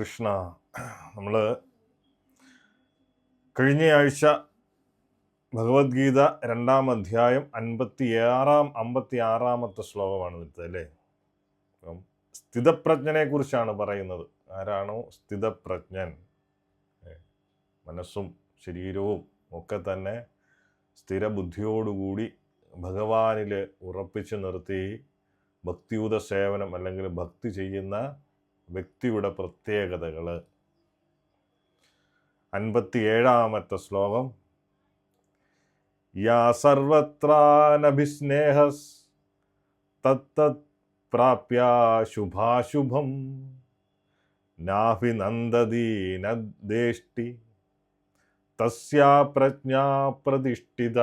കൃഷ്ണ, നമ്മൾ കഴിഞ്ഞയാഴ്ച ഭഗവത്ഗീത 2-ാം അധ്യായം 56-ാമത്തെ ശ്ലോകമാണ് എടുത്തത് അല്ലേ? അപ്പം സ്ഥിതപ്രജ്ഞനെ കുറിച്ചാണ് പറയുന്നത്. ആരാണോ സ്ഥിതപ്രജ്ഞൻ, മനസ്സും ശരീരവും ഒക്കെ തന്നെ സ്ഥിരബുദ്ധിയോടുകൂടി ഭഗവാനിൽ ഉറപ്പിച്ചു നിർത്തി ഭക്തിയുത സേവനം അല്ലെങ്കിൽ ഭക്തി ചെയ്യുന്ന വ്യക്തിയുടെ പ്രത്യേകതകൾ. 57-ാമത്തെ ശ്ലോകം, യാ സർവത്രാനഭിസ്നേഹസ് തത്തത് പ്രാപ്യ ശുഭാശുഭം നാഭിനന്ദതി നദ്ദേഷ്ടി തസ്യാ പ്രജ്ഞാ പ്രതിഷ്ഠിത.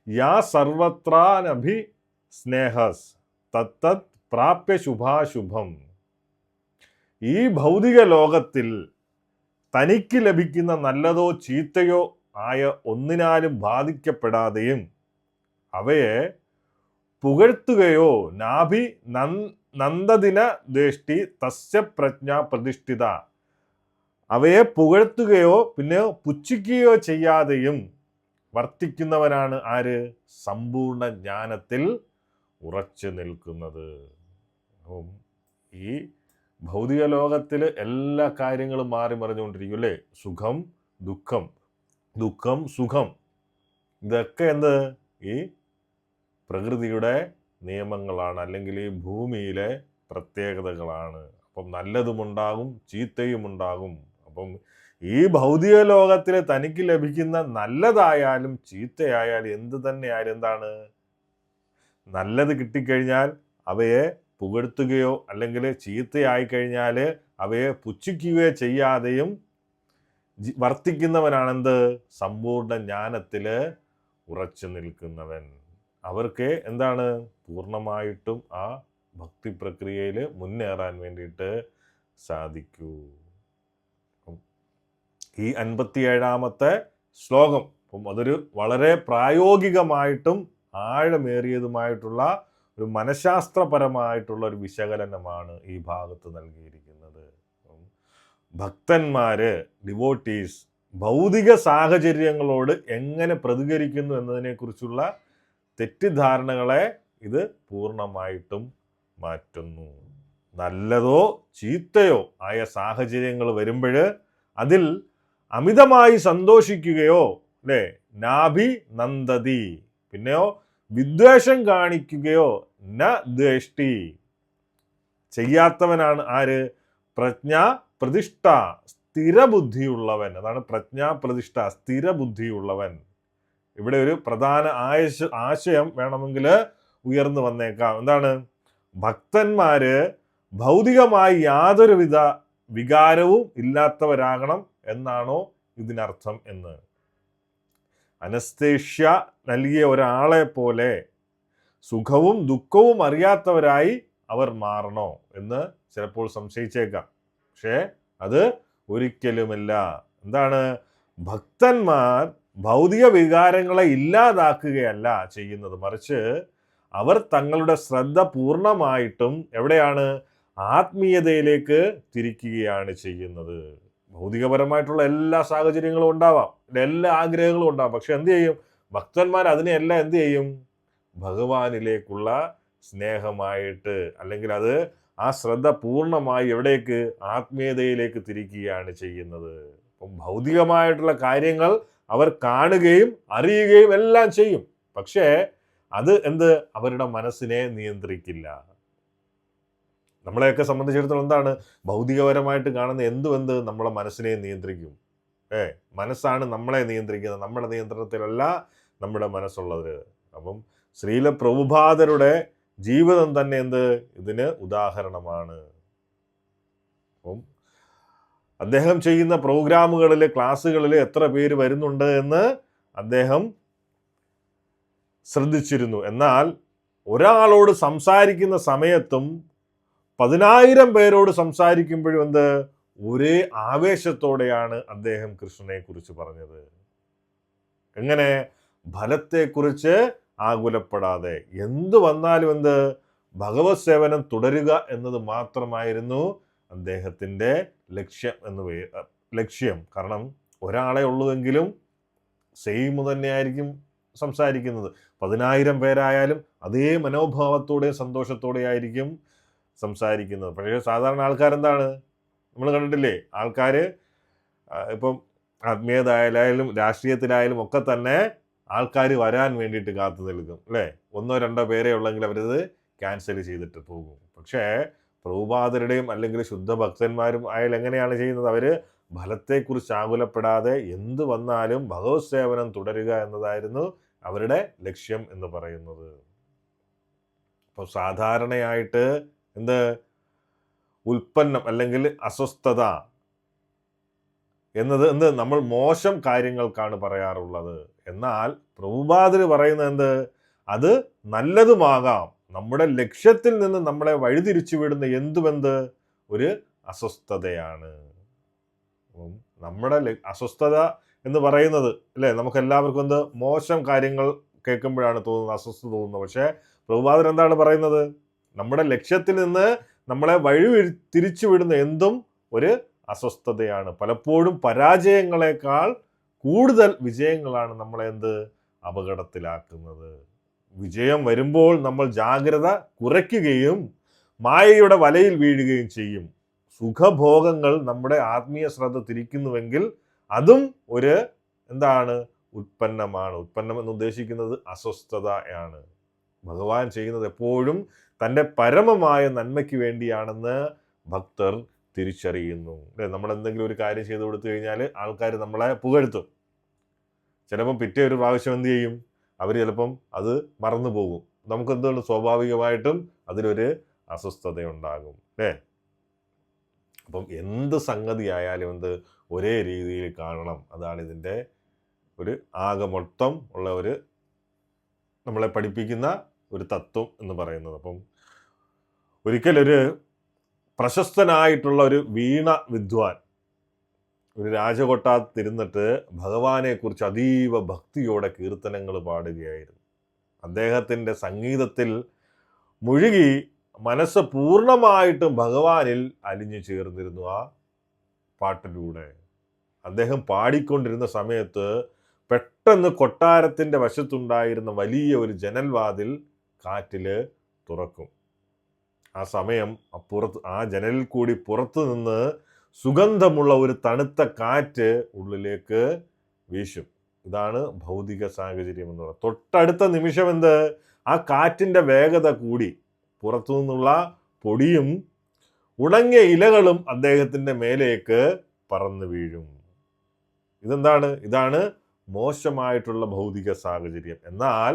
യാ സർവത്രാനഭിസ്നേഹസ് തത്തത് പ്രാപ്യ ശുഭാശുഭം. ഈ ഭൗതിക ലോകത്തിൽ തനിക്ക് ലഭിക്കുന്ന നല്ലതോ ചീത്തയോ ആയ ഒന്നിനാലും ബാധിക്കപ്പെടാതെയും അവയെ പുകഴ്ത്തുകയോ നാഭി നന്ദദിന ദേഷ്ടി തസ്യ പ്രജ്ഞ പ്രതിഷ്ഠിത. അവയെ പുകഴ്ത്തുകയോ പിന്നെ പുച്ഛിക്കുകയോ ചെയ്യാതെയും വർത്തിക്കുന്നവനാണ് ആര്? സമ്പൂർണ്ണ ജ്ഞാനത്തിൽ ഉറച്ചു നിൽക്കുന്നത്. ഈ ഭൗതിക ലോകത്തിൽ എല്ലാ കാര്യങ്ങളും മാറി മറിഞ്ഞുകൊണ്ടിരിക്കും അല്ലേ? സുഖം ദുഃഖം, ദുഃഖം സുഖം, ഇതൊക്കെ എന്ത്? ഈ പ്രകൃതിയുടെ നിയമങ്ങളാണ്, അല്ലെങ്കിൽ ഈ ഭൂമിയിലെ പ്രത്യേകതകളാണ്. അപ്പം നല്ലതുമുണ്ടാകും ചീത്തയും ഉണ്ടാകും. അപ്പം ഈ ഭൗതിക ലോകത്തിൽ തനിക്ക് ലഭിക്കുന്ന നല്ലതായാലും ചീത്തയായാലും എന്ത് തന്നെയായാലും എന്താണ്? നല്ലത് കിട്ടിക്കഴിഞ്ഞാൽ അവയെ പുകഴ്ത്തുകയോ അല്ലെങ്കിൽ ചീത്തയായി കഴിഞ്ഞാൽ അവയെ പുച്ഛിക്കുകയോ ചെയ്യാതെയും വർത്തിക്കുന്നവനാണെന്ത്? സമ്പൂർണ്ണ ജ്ഞാനത്തിൽ ഉറച്ചു നിൽക്കുന്നവൻ. അവർക്ക് എന്താണ്? പൂർണ്ണമായിട്ടും ആ ഭക്തി പ്രക്രിയയിൽ മുന്നേറാൻ വേണ്ടിയിട്ട് സാധിക്കൂ. ഈ 57-ാമത്തെ ശ്ലോകം അപ്പം അതൊരു വളരെ പ്രായോഗികമായിട്ടും ആഴമേറിയതുമായിട്ടുള്ള ഒരു മനഃശാസ്ത്രപരമായിട്ടുള്ള ഒരു വിശകലനമാണ് ഈ ഭാഗത്ത് നൽകിയിരിക്കുന്നത്. ഭക്തന്മാര്, ഡിവോട്ടീസ് ഭൗതിക സാഹചര്യങ്ങളോട് എങ്ങനെ പ്രതികരിക്കുന്നു എന്നതിനെക്കുറിച്ചുള്ള തെറ്റിദ്ധാരണകളെ ഇത് പൂർണ്ണമായിട്ടും മാറ്റുന്നു. നല്ലതോ ചീത്തയോ ആയ സാഹചര്യങ്ങൾ വരുമ്പോൾ അതിൽ അമിതമായി സന്തോഷിക്കുകയോ അല്ലേ, നാഭി നന്ദതി, പിന്നെയോ വിദ്വേഷം കാണിക്കുകയോ ന ദ്വേഷ്ടി ചെയ്യാത്തവനാണ് ആര്? പ്രജ്ഞാ പ്രതിഷ്ഠ, സ്ഥിരബുദ്ധിയുള്ളവൻ. അതാണ് പ്രജ്ഞാ പ്രതിഷ്ഠ, സ്ഥിരബുദ്ധിയുള്ളവൻ. ഇവിടെ ഒരു പ്രധാന ആശയം വേണമെങ്കിൽ ഉയർന്നു വന്നേക്കാം. എന്താണ്? ഭക്തന്മാര് ഭൗതികമായി യാതൊരുവിധ വികാരവും ഇല്ലാത്തവരാകണം എന്നാണോ ഇതിനർത്ഥം എന്ന്? അനസ്തേഷ്യ നൽകിയ ഒരാളെ പോലെ സുഖവും ദുഃഖവും അറിയാത്തവരായി അവർ മാറണോ എന്ന് ചിലപ്പോൾ സംശയിച്ചേക്കാം. പക്ഷേ അത് ഒരിക്കലുമില്ല. എന്താണ്? ഭക്തന്മാർ ഭൗതിക വികാരങ്ങളെ ഇല്ലാതാക്കുകയല്ല ചെയ്യുന്നത്, മറിച്ച് അവർ തങ്ങളുടെ ശ്രദ്ധ പൂർണ്ണമായിട്ടും എവിടെയാണ്? ആത്മീയതയിലേക്ക് തിരിക്കുകയാണ് ചെയ്യുന്നത്. ഭൗതികപരമായിട്ടുള്ള എല്ലാ സാഹചര്യങ്ങളും ഉണ്ടാവാം, എല്ലാ ആഗ്രഹങ്ങളും ഉണ്ടാവാം. പക്ഷെ എന്ത് ചെയ്യും? ഭക്തന്മാർ അതിനെല്ലാം എന്ത് ചെയ്യും? ഭഗവാനിലേക്കുള്ള സ്നേഹമായിട്ട്, അല്ലെങ്കിൽ അത് ആ ശ്രദ്ധ പൂർണ്ണമായി എവിടേക്ക്? ആത്മീയതയിലേക്ക് തിരിക്കുകയാണ് ചെയ്യുന്നത്. അപ്പം ഭൗതികമായിട്ടുള്ള കാര്യങ്ങൾ അവർ കാണുകയും അറിയുകയും എല്ലാം ചെയ്യും. പക്ഷേ അത് എന്ത്? അവരുടെ മനസ്സിനെ നിയന്ത്രിക്കില്ല. നമ്മളെയൊക്കെ സംബന്ധിച്ചിടത്തോളം എന്താണ്? ഭൗതികപരമായിട്ട് കാണുന്ന എന്ത് നമ്മളെ മനസ്സിനെ നിയന്ത്രിക്കും. മനസ്സാണ് നമ്മളെ നിയന്ത്രിക്കുന്നത്, നമ്മുടെ നിയന്ത്രണത്തിലല്ല നമ്മുടെ മനസ്സുള്ളത്. അപ്പം ശ്രീല പ്രഭുപാദരുടെ ജീവിതം തന്നെ എന്ത്? ഇതിന് ഉദാഹരണമാണ്. അപ്പം അദ്ദേഹം ചെയ്യുന്ന പ്രോഗ്രാമുകളിൽ, ക്ലാസ്സുകളിൽ എത്ര പേര് വരുന്നുണ്ട് എന്ന് അദ്ദേഹം ശ്രദ്ധിച്ചിരുന്നു. എന്നാൽ ഒരാളോട് സംസാരിക്കുന്ന സമയത്തും 10,000 പേരോട് സംസാരിക്കുമ്പോഴും എന്ത്? ഒരേ ആവേശത്തോടെയാണ് അദ്ദേഹം കൃഷ്ണനെ കുറിച്ച് പറഞ്ഞത്. എങ്ങനെ? ഫലത്തെക്കുറിച്ച് ആകുലപ്പെടാതെ, എന്ത് വന്നാലും എന്ത്? ഭഗവത് സേവനം തുടരുക എന്നത് മാത്രമായിരുന്നു അദ്ദേഹത്തിൻ്റെ ലക്ഷ്യം. കാരണം ഒരാളെ ഉള്ളുവെങ്കിലും സെയിം തന്നെയായിരിക്കും സംസാരിക്കുന്നത്. 10,000 പേരായാലും അതേ മനോഭാവത്തോടെയും സന്തോഷത്തോടെ ആയിരിക്കും സംസാരിക്കുന്നത്. പക്ഷേ സാധാരണ ആൾക്കാരെന്താണ്, നമ്മൾ കണ്ടിട്ടില്ലേ, ആൾക്കാർ ഇപ്പം ആത്മീയതയായാലും രാഷ്ട്രീയത്തിലായാലും ഒക്കെ തന്നെ ആൾക്കാർ വരാൻ വേണ്ടിയിട്ട് കാത്തു നിൽക്കും അല്ലേ. 1-2 പേരേ ഉള്ളെങ്കിൽ അവരത് ക്യാൻസൽ ചെയ്തിട്ട് പോകും. പക്ഷേ പ്രഭുപാദരുടെയും അല്ലെങ്കിൽ ശുദ്ധഭക്തന്മാരും ആയാലും എങ്ങനെയാണ് ചെയ്യുന്നത്? അവർ ഫലത്തെക്കുറിച്ച് ആകുലപ്പെടാതെ എന്ത് വന്നാലും ഭഗവത് സേവനം തുടരുക എന്നതായിരുന്നു അവരുടെ ലക്ഷ്യം എന്ന് പറയുന്നത്. അപ്പോൾ സാധാരണയായിട്ട് ഉൽപ്പന്നം അല്ലെങ്കിൽ അസ്വസ്ഥത എന്നത് നമ്മൾ മോശം കാര്യങ്ങൾക്കാണ് പറയാറുള്ളത്. എന്നാൽ പ്രഭുപാദര് പറയുന്നത് അത് നല്ലതുമാകാം. നമ്മുടെ ലക്ഷ്യത്തിൽ നിന്ന് നമ്മളെ വഴിതിരിച്ചു വിടുന്ന എന്തുമെന്ത് ഒരു അസ്വസ്ഥതയാണ്. നമ്മുടെ അസ്വസ്ഥത എന്ന് പറയുന്നത് അല്ലേ, നമുക്ക് എല്ലാവർക്കും മോശം കാര്യങ്ങൾ കേൾക്കുമ്പോഴാണ് തോന്നുന്നത്, അസ്വസ്ഥത തോന്നുന്നത്. പക്ഷേ പ്രഭുപാദർ എന്താണ് പറയുന്നത്? നമ്മുടെ ലക്ഷ്യത്തിൽ നിന്ന് നമ്മളെ തിരിച്ചു വിടുന്ന എന്തും ഒരു അസ്വസ്ഥതയാണ്. പലപ്പോഴും പരാജയങ്ങളെക്കാൾ കൂടുതൽ വിജയങ്ങളാണ് നമ്മളെ അപകടത്തിലാക്കുന്നത്. വിജയം വരുമ്പോൾ നമ്മൾ ജാഗ്രത കുറയ്ക്കുകയും മായയുടെ വലയിൽ വീഴുകയും ചെയ്യും. സുഖഭോഗങ്ങൾ നമ്മുടെ ആത്മീയ ശ്രദ്ധ തിരിക്കുന്നുവെങ്കിൽ അതും ഒരു ഉൽപ്പന്നമാണ്. ഉൽപ്പന്നം എന്ന് ഉദ്ദേശിക്കുന്നത് അസ്വസ്ഥതയാണ്. ഭഗവാൻ ചെയ്യുന്നത് എപ്പോഴും തൻ്റെ പരമമായ നന്മയ്ക്ക് വേണ്ടിയാണെന്ന് ഭക്തർ തിരിച്ചറിയുന്നു. അല്ലേ, നമ്മൾ എന്തെങ്കിലും ഒരു കാര്യം ചെയ്തു കൊടുത്തു കഴിഞ്ഞാൽ ആൾക്കാർ നമ്മളെ പുകഴ്ത്തും. ചിലപ്പം പിറ്റേ ഒരു പ്രാവശ്യം എന്ത് ചെയ്യും, അവർ ചിലപ്പം അത് മറന്നു പോകും. നമുക്ക് സ്വാഭാവികമായിട്ടും അതിലൊരു അസ്വസ്ഥതയുണ്ടാകും അല്ലേ. അപ്പം എന്ത് സംഗതി ആയാലും ഒരേ രീതിയിൽ കാണണം. അതാണ് ഇതിൻ്റെ ഒരു ആകെ മൊത്തം ഉള്ള ഒരു നമ്മളെ പഠിപ്പിക്കുന്ന ഒരു തത്വം എന്ന് പറയുന്നത്. അപ്പം ഒരിക്കലൊരു പ്രശസ്തനായിട്ടുള്ള ഒരു വീണ വിദ്വാൻ ഒരു രാജകൊട്ടാരത്തിരുന്നിട്ട് ഭഗവാനെ കുറിച്ച് അതീവ ഭക്തിയോടെ കീർത്തനങ്ങൾ പാടുകയായിരുന്നു. അദ്ദേഹത്തിൻ്റെ സംഗീതത്തിൽ മുഴുകി മനസ്സ് പൂർണ്ണമായിട്ടും ഭഗവാനിൽ അലിഞ്ഞു ചേർന്നിരുന്നു. ആ പാട്ടിലൂടെ അദ്ദേഹം പാടിക്കൊണ്ടിരുന്ന സമയത്ത് പെട്ടെന്ന് കൊട്ടാരത്തിൻ്റെ വശത്തുണ്ടായിരുന്ന വലിയ ഒരു ജനൽവാതിൽ കാറ്റിൽ തുറക്കും. ആ സമയം ആ ജനലിൽ കൂടി പുറത്തു നിന്ന് സുഗന്ധമുള്ള ഒരു തണുത്ത കാറ്റ് ഉള്ളിലേക്ക് വീശും. ഇതാണ് ഭൗതിക സാഹചര്യം എന്ന് പറയുന്നത്. തൊട്ടടുത്ത നിമിഷം ആ കാറ്റിൻ്റെ വേഗത കൂടി പുറത്തു നിന്നുള്ള പൊടിയും ഉണങ്ങിയ ഇലകളും അദ്ദേഹത്തിൻ്റെ മേലേക്ക് പറന്നു വീഴും. ഇതാണ് മോശമായിട്ടുള്ള ഭൗതിക സാഹചര്യം. എന്നാൽ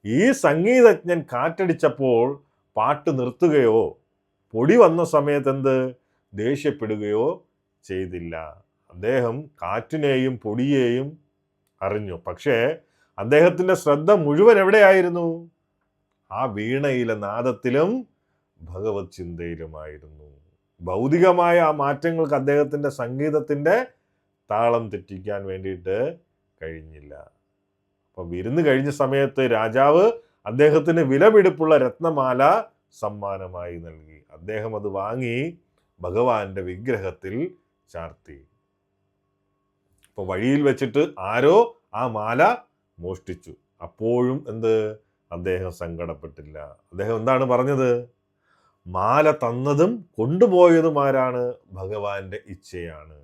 ഈ സംഗീതജ്ഞൻ കാറ്റടിച്ചപ്പോൾ പാട്ട് നിർത്തുകയോ പൊടി വന്ന സമയത്ത് ദേഷ്യപ്പെടുകയോ ചെയ്തില്ല. അദ്ദേഹം കാറ്റിനെയും പൊടിയെയും അറിഞ്ഞു. പക്ഷേ അദ്ദേഹത്തിൻ്റെ ശ്രദ്ധ മുഴുവൻ എവിടെയായിരുന്നു? ആ വീണയിലെ നാദത്തിലും ഭഗവത് ചിന്തയിലുമായിരുന്നു. ഭൗതികമായ ആ മാറ്റങ്ങൾക്ക് അദ്ദേഹത്തിൻ്റെ സംഗീതത്തിൻ്റെ താളം തെറ്റിക്കാൻ വേണ്ടിയിട്ട് കഴിഞ്ഞില്ല. അപ്പം വിരുന്ന് കഴിഞ്ഞ സമയത്ത് രാജാവ് അദ്ദേഹത്തിന് വിലപിടിപ്പുള്ള രത്നമാല സമ്മാനമായി നൽകി. അദ്ദേഹം അത് വാങ്ങി ഭഗവാന്റെ വിഗ്രഹത്തിൽ ചാർത്തി. അപ്പോൾ വഴിയിൽ വെച്ചിട്ട് ആരോ ആ മാല മോഷ്ടിച്ചു. അപ്പോഴും അദ്ദേഹം സങ്കടപ്പെട്ടില്ല. അദ്ദേഹം എന്താണ് പറഞ്ഞത്? മാല തന്നതും കൊണ്ടുപോയതുമാരാണ് ഭഗവാന്റെ ഇച്ഛയാണ്.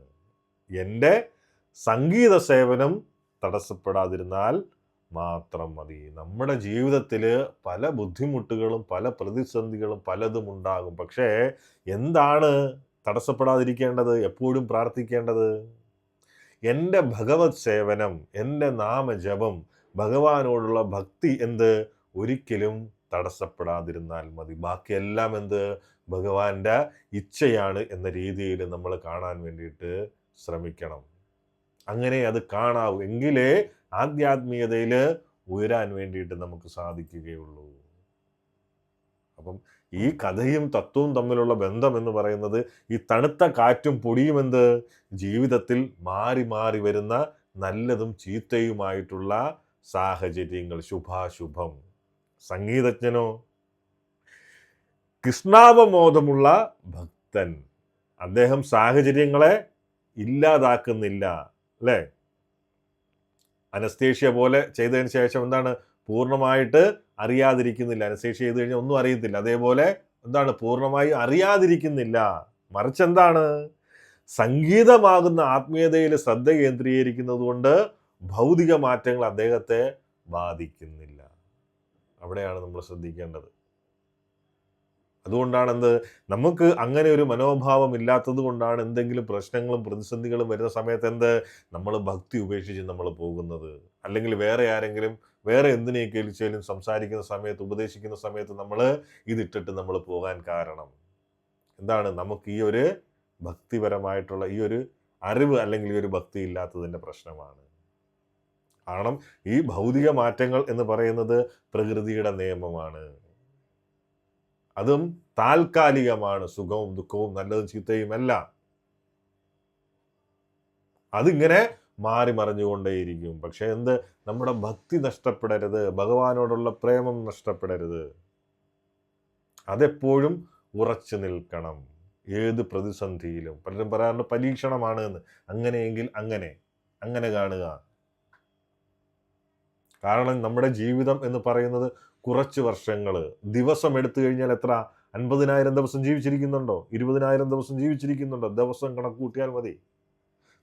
എൻ്റെ സംഗീത സേവനം തടസ്സപ്പെടാതിരുന്നാൽ മാത്രം മതി. നമ്മുടെ ജീവിതത്തിൽ പല ബുദ്ധിമുട്ടുകളും പല പ്രതിസന്ധികളും പലതും ഉണ്ടാകും. പക്ഷേ എന്താണ് തടസ്സപ്പെടാതിരിക്കേണ്ടത്? എപ്പോഴും പ്രാർത്ഥിക്കേണ്ടത് എൻ്റെ ഭഗവത് സേവനം, എൻ്റെ നാമജപം, ഭഗവാനോടുള്ള ഭക്തി ഒരിക്കലും തടസ്സപ്പെടാതിരുന്നാൽ മതി. ബാക്കിയെല്ലാം ഭഗവാന്റെ ഇച്ഛയാണ് എന്ന രീതിയിൽ നമ്മൾ കാണാൻ വേണ്ടിയിട്ട് ശ്രമിക്കണം. അങ്ങനെ അത് കാണാവൂ. എങ്കിലേ ആധ്യാത്മികതയിൽ ഉയരാൻ വേണ്ടിയിട്ട് നമുക്ക് സാധിക്കുകയുള്ളൂ. അപ്പം ഈ കഥയും തത്വവും തമ്മിലുള്ള ബന്ധം എന്ന് പറയുന്നത് ഈ തണുത്ത കാറ്റും പൊടിയും ജീവിതത്തിൽ മാറി മാറി വരുന്ന നല്ലതും ചീത്തയുമായിട്ടുള്ള സാഹചര്യങ്ങൾ, ശുഭാശുഭം. സംഗീതജ്ഞനോ കൃഷ്ണാവബോധമുള്ള ഭക്തൻ. അദ്ദേഹം സാഹചര്യങ്ങളെ ഇല്ലാതാക്കുന്നില്ല, അല്ലേ? അനസ്തേഷ്യ പോലെ ചെയ്തതിന് ശേഷം എന്താണ്? പൂർണ്ണമായിട്ട് അറിയാതിരിക്കുന്നില്ല. അനസ്തേഷ്യ ചെയ്ത് കഴിഞ്ഞാൽ ഒന്നും അറിയത്തില്ല. അതേപോലെ എന്താണ്? പൂർണ്ണമായി അറിയാതിരിക്കുന്നില്ല. മറിച്ച് എന്താണ്? സംഗീതമാകുന്ന ആത്മീയതയിൽ ശ്രദ്ധ കേന്ദ്രീകരിക്കുന്നത് കൊണ്ട് ഭൗതിക മാറ്റങ്ങൾ അദ്ദേഹത്തെ ബാധിക്കുന്നില്ല. അവിടെയാണ് നമ്മൾ ശ്രദ്ധിക്കേണ്ടത്. അതുകൊണ്ടാണ് നമുക്ക് അങ്ങനെ ഒരു മനോഭാവം ഇല്ലാത്തത് കൊണ്ടാണ് എന്തെങ്കിലും പ്രശ്നങ്ങളും പ്രതിസന്ധികളും വരുന്ന സമയത്ത് നമ്മൾ ഭക്തി ഉപേക്ഷിച്ച് നമ്മൾ പോകുന്നത്. അല്ലെങ്കിൽ വേറെ ആരെങ്കിലും വേറെ എന്തിനേക്കാളും സംസാരിക്കുന്ന സമയത്ത്, ഉപദേശിക്കുന്ന സമയത്ത് നമ്മൾ ഇതിട്ടിട്ട് നമ്മൾ പോകാൻ കാരണം എന്താണ്? നമുക്ക് ഈ ഒരു ഭക്തിപരമായിട്ടുള്ള ഈ ഒരു അറിവ് അല്ലെങ്കിൽ ഈ ഒരു ഭക്തി ഇല്ലാത്തതിൻ്റെ പ്രശ്നമാണ്. കാരണം ഈ ഭൗതിക മാറ്റങ്ങൾ എന്ന് പറയുന്നത് പ്രകൃതിയുടെ നിയമമാണ്. അതും താൽക്കാലികമാണ്. സുഖവും ദുഃഖവും നല്ലതും ചീത്തയും എല്ലാം അതിങ്ങനെ മാറി മറിഞ്ഞുകൊണ്ടേയിരിക്കും. പക്ഷെ നമ്മുടെ ഭക്തി നഷ്ടപ്പെടരുത്, ഭഗവാനോടുള്ള പ്രേമം നഷ്ടപ്പെടരുത്. അതെപ്പോഴും ഉറച്ചു നിൽക്കണം ഏത് പ്രതിസന്ധിയിലും. പലരും പറയാറുണ്ട് പരീക്ഷണമാണ് എന്ന്. അങ്ങനെയെങ്കിൽ അങ്ങനെ കാണുക. കാരണം നമ്മുടെ ജീവിതം എന്ന് പറയുന്നത് കുറച്ച് വർഷങ്ങൾ, ദിവസം എടുത്തു കഴിഞ്ഞാൽ എത്ര? 50,000 ദിവസം ജീവിച്ചിരിക്കുന്നുണ്ടോ? 20,000 ദിവസം ജീവിച്ചിരിക്കുന്നുണ്ടോ? ദിവസം കണക്ക് കൂട്ടിയാൽ മതി.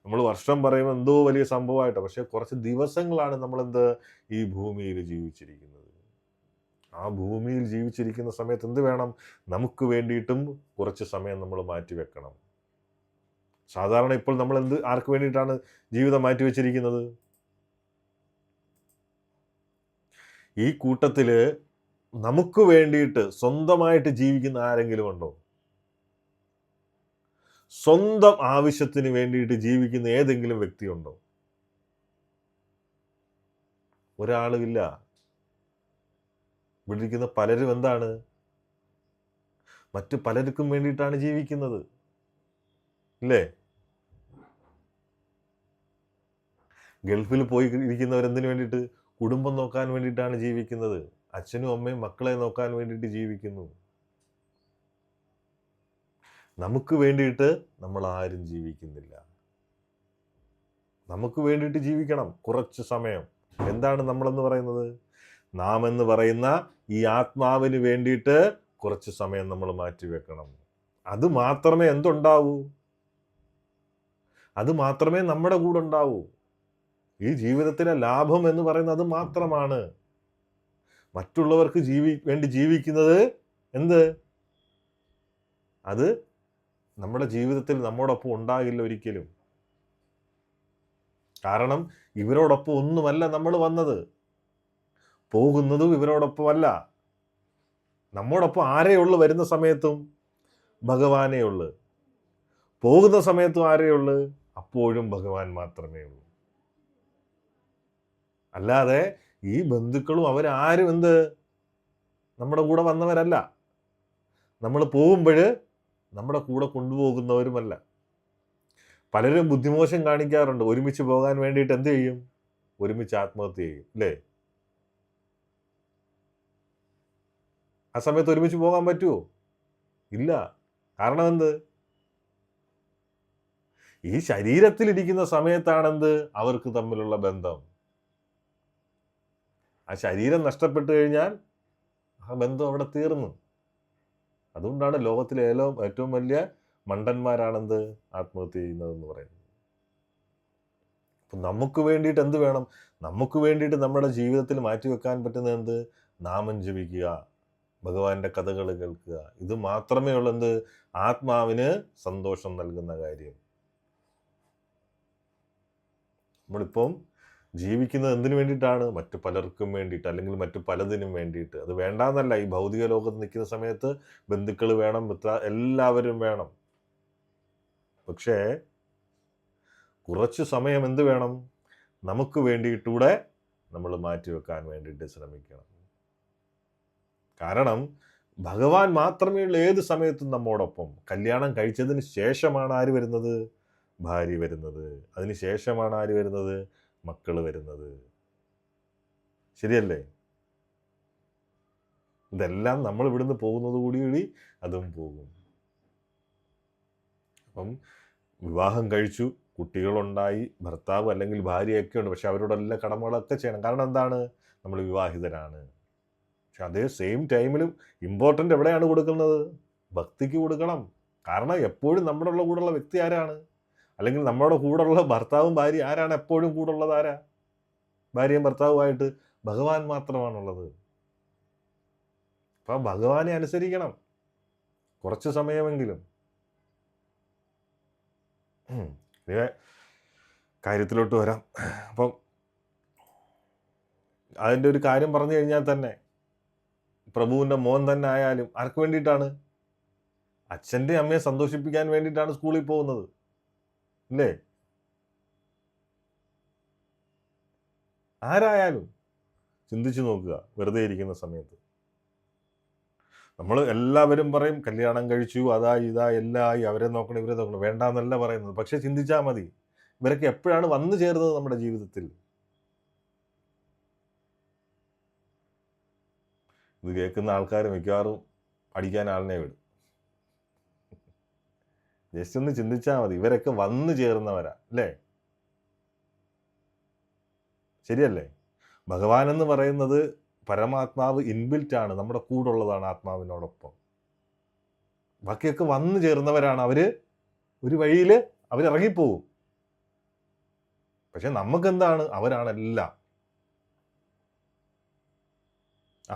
നമ്മൾ വർഷം പറയുമ്പോൾ എന്തോ വലിയ സംഭവമായിട്ടോ, പക്ഷെ കുറച്ച് ദിവസങ്ങളാണ് നമ്മൾ ഈ ഭൂമിയിൽ ജീവിച്ചിരിക്കുന്നത്. ആ ഭൂമിയിൽ ജീവിച്ചിരിക്കുന്ന സമയത്ത് എന്ത് വേണം? നമുക്ക് വേണ്ടിയിട്ടും കുറച്ച് സമയം നമ്മൾ മാറ്റിവെക്കണം. സാധാരണ ഇപ്പോൾ നമ്മൾ ആർക്ക് വേണ്ടിയിട്ടാണ് ജീവിതം മാറ്റിവെച്ചിരിക്കുന്നത്? ഈ കൂട്ടത്തില് നമുക്ക് വേണ്ടിയിട്ട് സ്വന്തമായിട്ട് ജീവിക്കുന്ന ആരെങ്കിലും ഉണ്ടോ? സ്വന്തം ആവശ്യത്തിന് വേണ്ടിയിട്ട് ജീവിക്കുന്ന ഏതെങ്കിലും വ്യക്തിയുണ്ടോ? ഒരാളുമില്ല. ഇവിടെ ഇരിക്കുന്ന പലരും എന്താണ്? മറ്റു പലർക്കും വേണ്ടിയിട്ടാണ് ജീവിക്കുന്നത്, ഇല്ലേ? ഗൾഫിൽ പോയി ഇരിക്കുന്നവരെന്തിനു വേണ്ടിയിട്ട്? കുടുംബം നോക്കാൻ വേണ്ടിയിട്ടാണ് ജീവിക്കുന്നത്. അച്ഛനും അമ്മയും മക്കളെ നോക്കാൻ വേണ്ടിയിട്ട് ജീവിക്കുന്നു. നമുക്ക് വേണ്ടിയിട്ട് നമ്മൾ ആരും ജീവിക്കുന്നില്ല. നമുക്ക് വേണ്ടിയിട്ട് ജീവിക്കണം കുറച്ച് സമയം. എന്താണ് നമ്മളെന്ന് പറയുന്നത്? നാം എന്ന് പറയുന്ന ഈ ആത്മാവിന് വേണ്ടിയിട്ട് കുറച്ച് സമയം നമ്മൾ മാറ്റിവെക്കണം. അത് മാത്രമേ എന്തുണ്ടാവൂ? അത് മാത്രമേ നമ്മുടെ കൂടെ ഉണ്ടാവൂ. ഈ ജീവിതത്തിലെ ലാഭം എന്ന് പറയുന്നത് അത് മാത്രമാണ്. മറ്റുള്ളവർക്ക് വേണ്ടി ജീവിക്കുന്നത് അത് നമ്മുടെ ജീവിതത്തിൽ നമ്മോടൊപ്പം ഉണ്ടാകില്ല ഒരിക്കലും. കാരണം ഇവരോടൊപ്പം ഒന്നുമല്ല നമ്മൾ വന്നത്, പോകുന്നതും ഇവരോടൊപ്പമല്ല. നമ്മോടൊപ്പം ആരെയുള്ളു? വരുന്ന സമയത്തും ഭഗവാനേ ഉള്ളു, പോകുന്ന സമയത്തും ആരെയുള്ളു? അപ്പോഴും ഭഗവാൻ മാത്രമേ ഉള്ളൂ. അല്ലാതെ ഈ ബന്ധുക്കളും അവരാരും നമ്മുടെ കൂടെ വന്നവരല്ല. നമ്മൾ പോകുമ്പോൾ നമ്മുടെ കൂടെ കൊണ്ടുപോകുന്നവരുമല്ല. പലരും ബുദ്ധിമോശം കാണിക്കാറുണ്ട്. ഒരുമിച്ച് പോകാൻ വേണ്ടിയിട്ട് എന്ത് ചെയ്യും? ഒരുമിച്ച് ആത്മഹത്യ ചെയ്യും, അല്ലേ? ആ സമയത്ത് ഒരുമിച്ച് പോകാൻ പറ്റുമോ? ഇല്ല. കാരണം ഈ ശരീരത്തിലിരിക്കുന്ന സമയത്താണ് അവർക്ക് തമ്മിലുള്ള ബന്ധം. ആ ശരീരം നഷ്ടപ്പെട്ടു കഴിഞ്ഞാൽ ആ ബന്ധം അവിടെ തീർന്നു. അതുകൊണ്ടാണ് ലോകത്തിലെ ഏറ്റവും വലിയ മണ്ടന്മാരാണ് ആത്മഹത്യ ചെയ്യുന്നതെന്ന് പറയുന്നത്. അപ്പം നമുക്ക് വേണ്ടിയിട്ട് എന്ത് വേണം? നമുക്ക് വേണ്ടിയിട്ട് നമ്മുടെ ജീവിതത്തിൽ മാറ്റിവെക്കാൻ പറ്റുന്ന നാമം ജപിക്കുക, ഭഗവാന്റെ കഥകൾ കേൾക്കുക. ഇത് മാത്രമേ ഉള്ളൂ ആത്മാവിന് സന്തോഷം നൽകുന്ന കാര്യം. നമ്മളിപ്പം ജീവിക്കുന്നത് എന്തിനു വേണ്ടിയിട്ടാണ്? മറ്റു പലർക്കും വേണ്ടിയിട്ട്, അല്ലെങ്കിൽ മറ്റു പലതിനും വേണ്ടിയിട്ട്. അത് വേണ്ടാന്നല്ല. ഈ ഭൗതിക ലോകത്ത് നിൽക്കുന്ന സമയത്ത് ബന്ധുക്കൾ വേണം, എല്ലാവരും വേണം. പക്ഷേ കുറച്ച് സമയം എന്ത് വേണം? നമുക്ക് വേണ്ടിയിട്ടൂടെ നമ്മൾ മാറ്റിവെക്കാൻ വേണ്ടിയിട്ട് ശ്രമിക്കണം. കാരണം ഭഗവാൻ മാത്രമേ ഉള്ളൂ ഏത് സമയത്തും നമ്മോടൊപ്പം. കല്യാണം കഴിച്ചതിന് ശേഷമാണ് ആര് വരുന്നത്? ഭാര്യ വരുന്നത്. അതിന് ശേഷമാണ് ആര് വരുന്നത്? മക്കൾ വരുന്നത്. ശരിയല്ലേ? ഇതെല്ലാം നമ്മൾ ഇവിടുന്ന് പോകുന്നത് കൂടി അതും പോകും. അപ്പം വിവാഹം കഴിച്ചു, കുട്ടികളുണ്ടായി, ഭർത്താവ് അല്ലെങ്കിൽ ഭാര്യയൊക്കെ ഉണ്ട്, പക്ഷെ അവരോടെല്ലാം കടമകളൊക്കെ ചെയ്യണം. കാരണം എന്താണ്? നമ്മൾ വിവാഹിതരാണ്. പക്ഷെ അതേ സെയിം ടൈമിലും ഇമ്പോർട്ടൻ്റ് എവിടെയാണ് കൊടുക്കുന്നത്? ഭക്തിക്ക് കൊടുക്കണം. കാരണം എപ്പോഴും നമ്മുടെ കൂടെയുള്ള വ്യക്തി ആരാണ്? അല്ലെങ്കിൽ നമ്മുടെ കൂടെയുള്ള ഭർത്താവും ഭാര്യ ആരാണ് എപ്പോഴും കൂടുള്ളത്? ആരാ? ഭാര്യയും ഭർത്താവുമായിട്ട് ഭഗവാൻ മാത്രമാണുള്ളത്. അപ്പം ഭഗവാനെ അനുസരിക്കണം കുറച്ച് സമയമെങ്കിലും. കാര്യത്തിലോട്ട് വരാം. അപ്പം അതിൻ്റെ ഒരു കാര്യം പറഞ്ഞു കഴിഞ്ഞാൽ തന്നെ പ്രഭുവിൻ്റെ മോൻ തന്നെ ആയാലും ആർക്ക് വേണ്ടിയിട്ടാണ്? അച്ഛൻ്റെ അമ്മയെ സന്തോഷിപ്പിക്കാൻ വേണ്ടിയിട്ടാണ് സ്കൂളിൽ പോകുന്നത്, അല്ലേ? ആരായാലും ചിന്തിച്ചു നോക്കുക. വെറുതെ ഇരിക്കുന്ന സമയത്ത് നമ്മൾ എല്ലാവരും പറയും കല്യാണം കഴിച്ചു, അതായി ഇതാ എല്ലാം ആയി, അവരെ നോക്കണം ഇവരെ നോക്കണം, വേണ്ടാന്നല്ല പറയുന്നത്. പക്ഷെ ചിന്തിച്ചാൽ മതി, ഇവരൊക്കെ എപ്പോഴാണ് വന്നു ചേർന്നത് നമ്മുടെ ജീവിതത്തിൽ? ഇത് കേൾക്കുന്ന ആൾക്കാർ മിക്കവാറും അടിക്കാൻ ആളിനെ വിടും. ജസ്റ്റ് ഒന്ന് ചിന്തിച്ചാൽ മതി, ഇവരൊക്കെ വന്നു ചേർന്നവരാ, അല്ലേ? ശരിയല്ലേ? ഭഗവാൻ എന്ന് പറയുന്നത് പരമാത്മാവ് ഇൻബിൽറ്റ് ആണ്, നമ്മുടെ കൂടുള്ളതാണ് ആത്മാവിനോടൊപ്പം. ബാക്കിയൊക്കെ വന്നു ചേർന്നവരാണ്. അവര് ഒരു വഴിയിൽ അവരിറങ്ങിപ്പോവും. പക്ഷെ നമുക്കെന്താണ്? അവരാണെല്ലാം.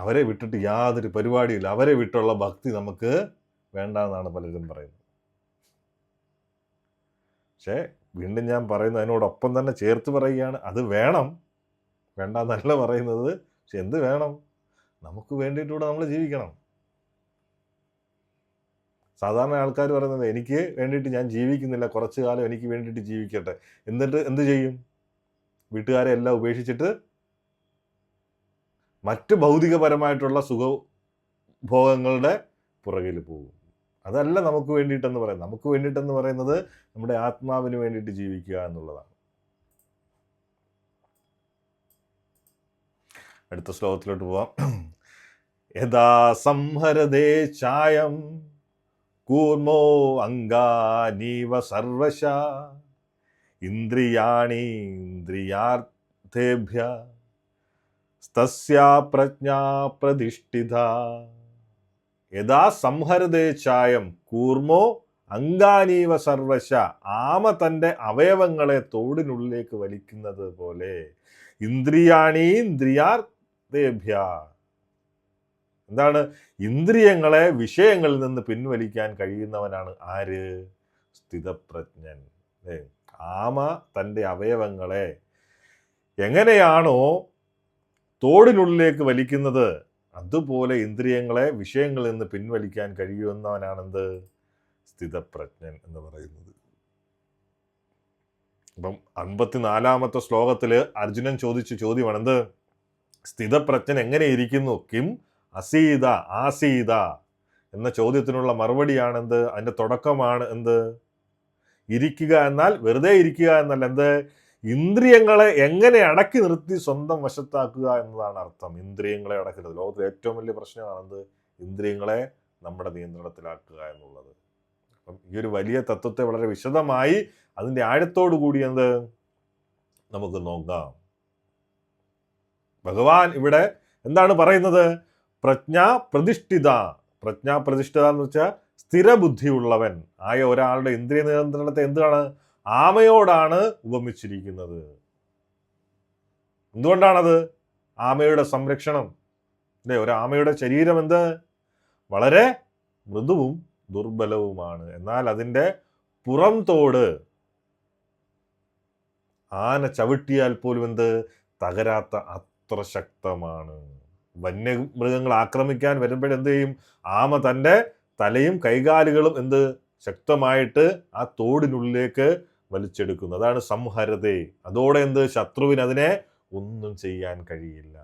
അവരെ വിട്ടിട്ട് യാതൊരു പരിപാടിയില്ല. അവരെ വിട്ടുള്ള ഭക്തി നമുക്ക് വേണ്ടെന്നാണ് പലരും പറയുന്നത്. പക്ഷേ വീണ്ടും ഞാൻ പറയുന്നത്, അതിനോടൊപ്പം തന്നെ ചേർത്ത് പറയുകയാണ്, അത് വേണം, വേണ്ടെന്നല്ല പറയുന്നത്. പക്ഷെ എന്ത് വേണം? നമുക്ക് വേണ്ടിയിട്ടൂടെ നമ്മൾ ജീവിക്കണം. സാധാരണ ആൾക്കാർ പറയുന്നത്, എനിക്ക് വേണ്ടിയിട്ട് ഞാൻ ജീവിക്കുന്നില്ല, കുറച്ചു കാലം എനിക്ക് വേണ്ടിയിട്ട് ജീവിക്കട്ടെ. എന്നിട്ട് എന്ത് ചെയ്യും? വീട്ടുകാരെ എല്ലാം ഉപേക്ഷിച്ചിട്ട് മറ്റ് ഭൗതികപരമായിട്ടുള്ള സുഖഭോഗങ്ങളുടെ പുറകിൽ പോകും. അതല്ല നമുക്ക് വേണ്ടിയിട്ടെന്ന് പറയുന്നത്. നമുക്ക് വേണ്ടിയിട്ടെന്ന് പറയുന്നത് നമ്മുടെ ആത്മാവിന് വേണ്ടിയിട്ട് ജീവിക്കുക എന്നുള്ളതാണ്. അടുത്ത ശ്ലോകത്തിലോട്ട് പോവാം. യഥാ സംഹരദേ ചായം കൂർമോ അംഗാനീവ സർവശ ഇന്ദ്രിയാണീന്ദ്രിയാർത്ഥേഭ്യ തസ്യാ പ്രജ്ഞാ പ്രതിഷ്ഠിത. യഥാ സംഹരദേ ചായം കൂർമോ അംഗാനീവ സർവശ. ആമ തൻ്റെ അവയവങ്ങളെ തോടിനുള്ളിലേക്ക് വലിക്കുന്നത് പോലെ ഇന്ദ്രിയാണീന്ദ്രിയാർത്ഥേഭ്യ. എന്താണ്? ഇന്ദ്രിയങ്ങളെ വിഷയങ്ങളിൽ നിന്ന് പിൻവലിക്കാൻ കഴിയുന്നവനാണ് ആര്? സ്ഥിതപ്രജ്ഞൻ. ആമ തൻ്റെ അവയവങ്ങളെ എങ്ങനെയാണോ തോടിനുള്ളിലേക്ക് വലിക്കുന്നത്, അതുപോലെ ഇന്ദ്രിയങ്ങളെ വിഷയങ്ങളിൽ നിന്ന് പിൻവലിക്കാൻ കഴിയുന്നവനാണെന്ത്? സ്ഥിതപ്രജ്ഞൻ എന്ന് പറയുന്നത്. അപ്പം 54-ാമത്തെ ശ്ലോകത്തിൽ അർജുനൻ ചോദിച്ച ചോദ്യമാണ് എന്ത്? സ്ഥിതപ്രജ്ഞൻ എങ്ങനെ ഇരിക്കുന്നു? കിം അസീത ആസീത എന്ന ചോദ്യത്തിനുള്ള മറുപടിയാണെന്ത്? അതിൻ്റെ തുടക്കമാണ് എന്ത്? ഇരിക്കുക എന്നാൽ വെറുതെ ഇരിക്കുക എന്നല്ല. എന്ത്? ഇന്ദ്രിയങ്ങളെ എങ്ങനെ അടക്കി നിർത്തി സ്വന്തം വശത്താക്കുക എന്നതാണ് അർത്ഥം. ഇന്ദ്രിയങ്ങളെ അടക്കുന്നത് ലോകത്തിലെ ഏറ്റവും വലിയ പ്രശ്നമാണെന്ത്? ഇന്ദ്രിയങ്ങളെ നമ്മുടെ നിയന്ത്രണത്തിലാക്കുക എന്നുള്ളത്. അപ്പം ഈ ഒരു വലിയ തത്വത്തെ വളരെ വിശദമായി അതിൻ്റെ ആഴത്തോടു കൂടി എന്ത് നമുക്ക് നോക്കാം. ഭഗവാൻ ഇവിടെ എന്താണ് പറയുന്നത്? പ്രജ്ഞാ പ്രതിഷ്ഠിത. പ്രജ്ഞാ പ്രതിഷ്ഠിത എന്ന് വെച്ചാൽ സ്ഥിരബുദ്ധിയുള്ളവൻ ആയ ഒരാളുടെ ഇന്ദ്രിയ നിയന്ത്രണത്തെ എന്താണ്? ആമയോടാണ് ഉപമിച്ചിരിക്കുന്നത്. എന്തുകൊണ്ടാണത്? ആമയുടെ സംരക്ഷണം, അല്ലേ? ഒരു ആമയുടെ ശരീരം എന്ത്? വളരെ മൃദുവും ദുർബലവുമാണ്. എന്നാൽ അതിൻ്റെ പുറം തോട് ആന ചവിട്ടിയാൽ പോലും എന്ത്? തകരാത്ത അത്ര ശക്തമാണ്. വന്യമൃഗങ്ങൾ ആക്രമിക്കാൻ വരുമ്പോഴെന്ത് ചെയ്യും? ആമ തൻ്റെ തലയും കൈകാലുകളും എന്ത്? ശക്തമായിട്ട് ആ തോടിനുള്ളിലേക്ക് വലിച്ചെടുക്കുന്നു. അതാണ് സംഹരതേ. അതോടെ എന്ത്? ശത്രുവിന് അതിനെ ഒന്നും ചെയ്യാൻ കഴിയില്ല.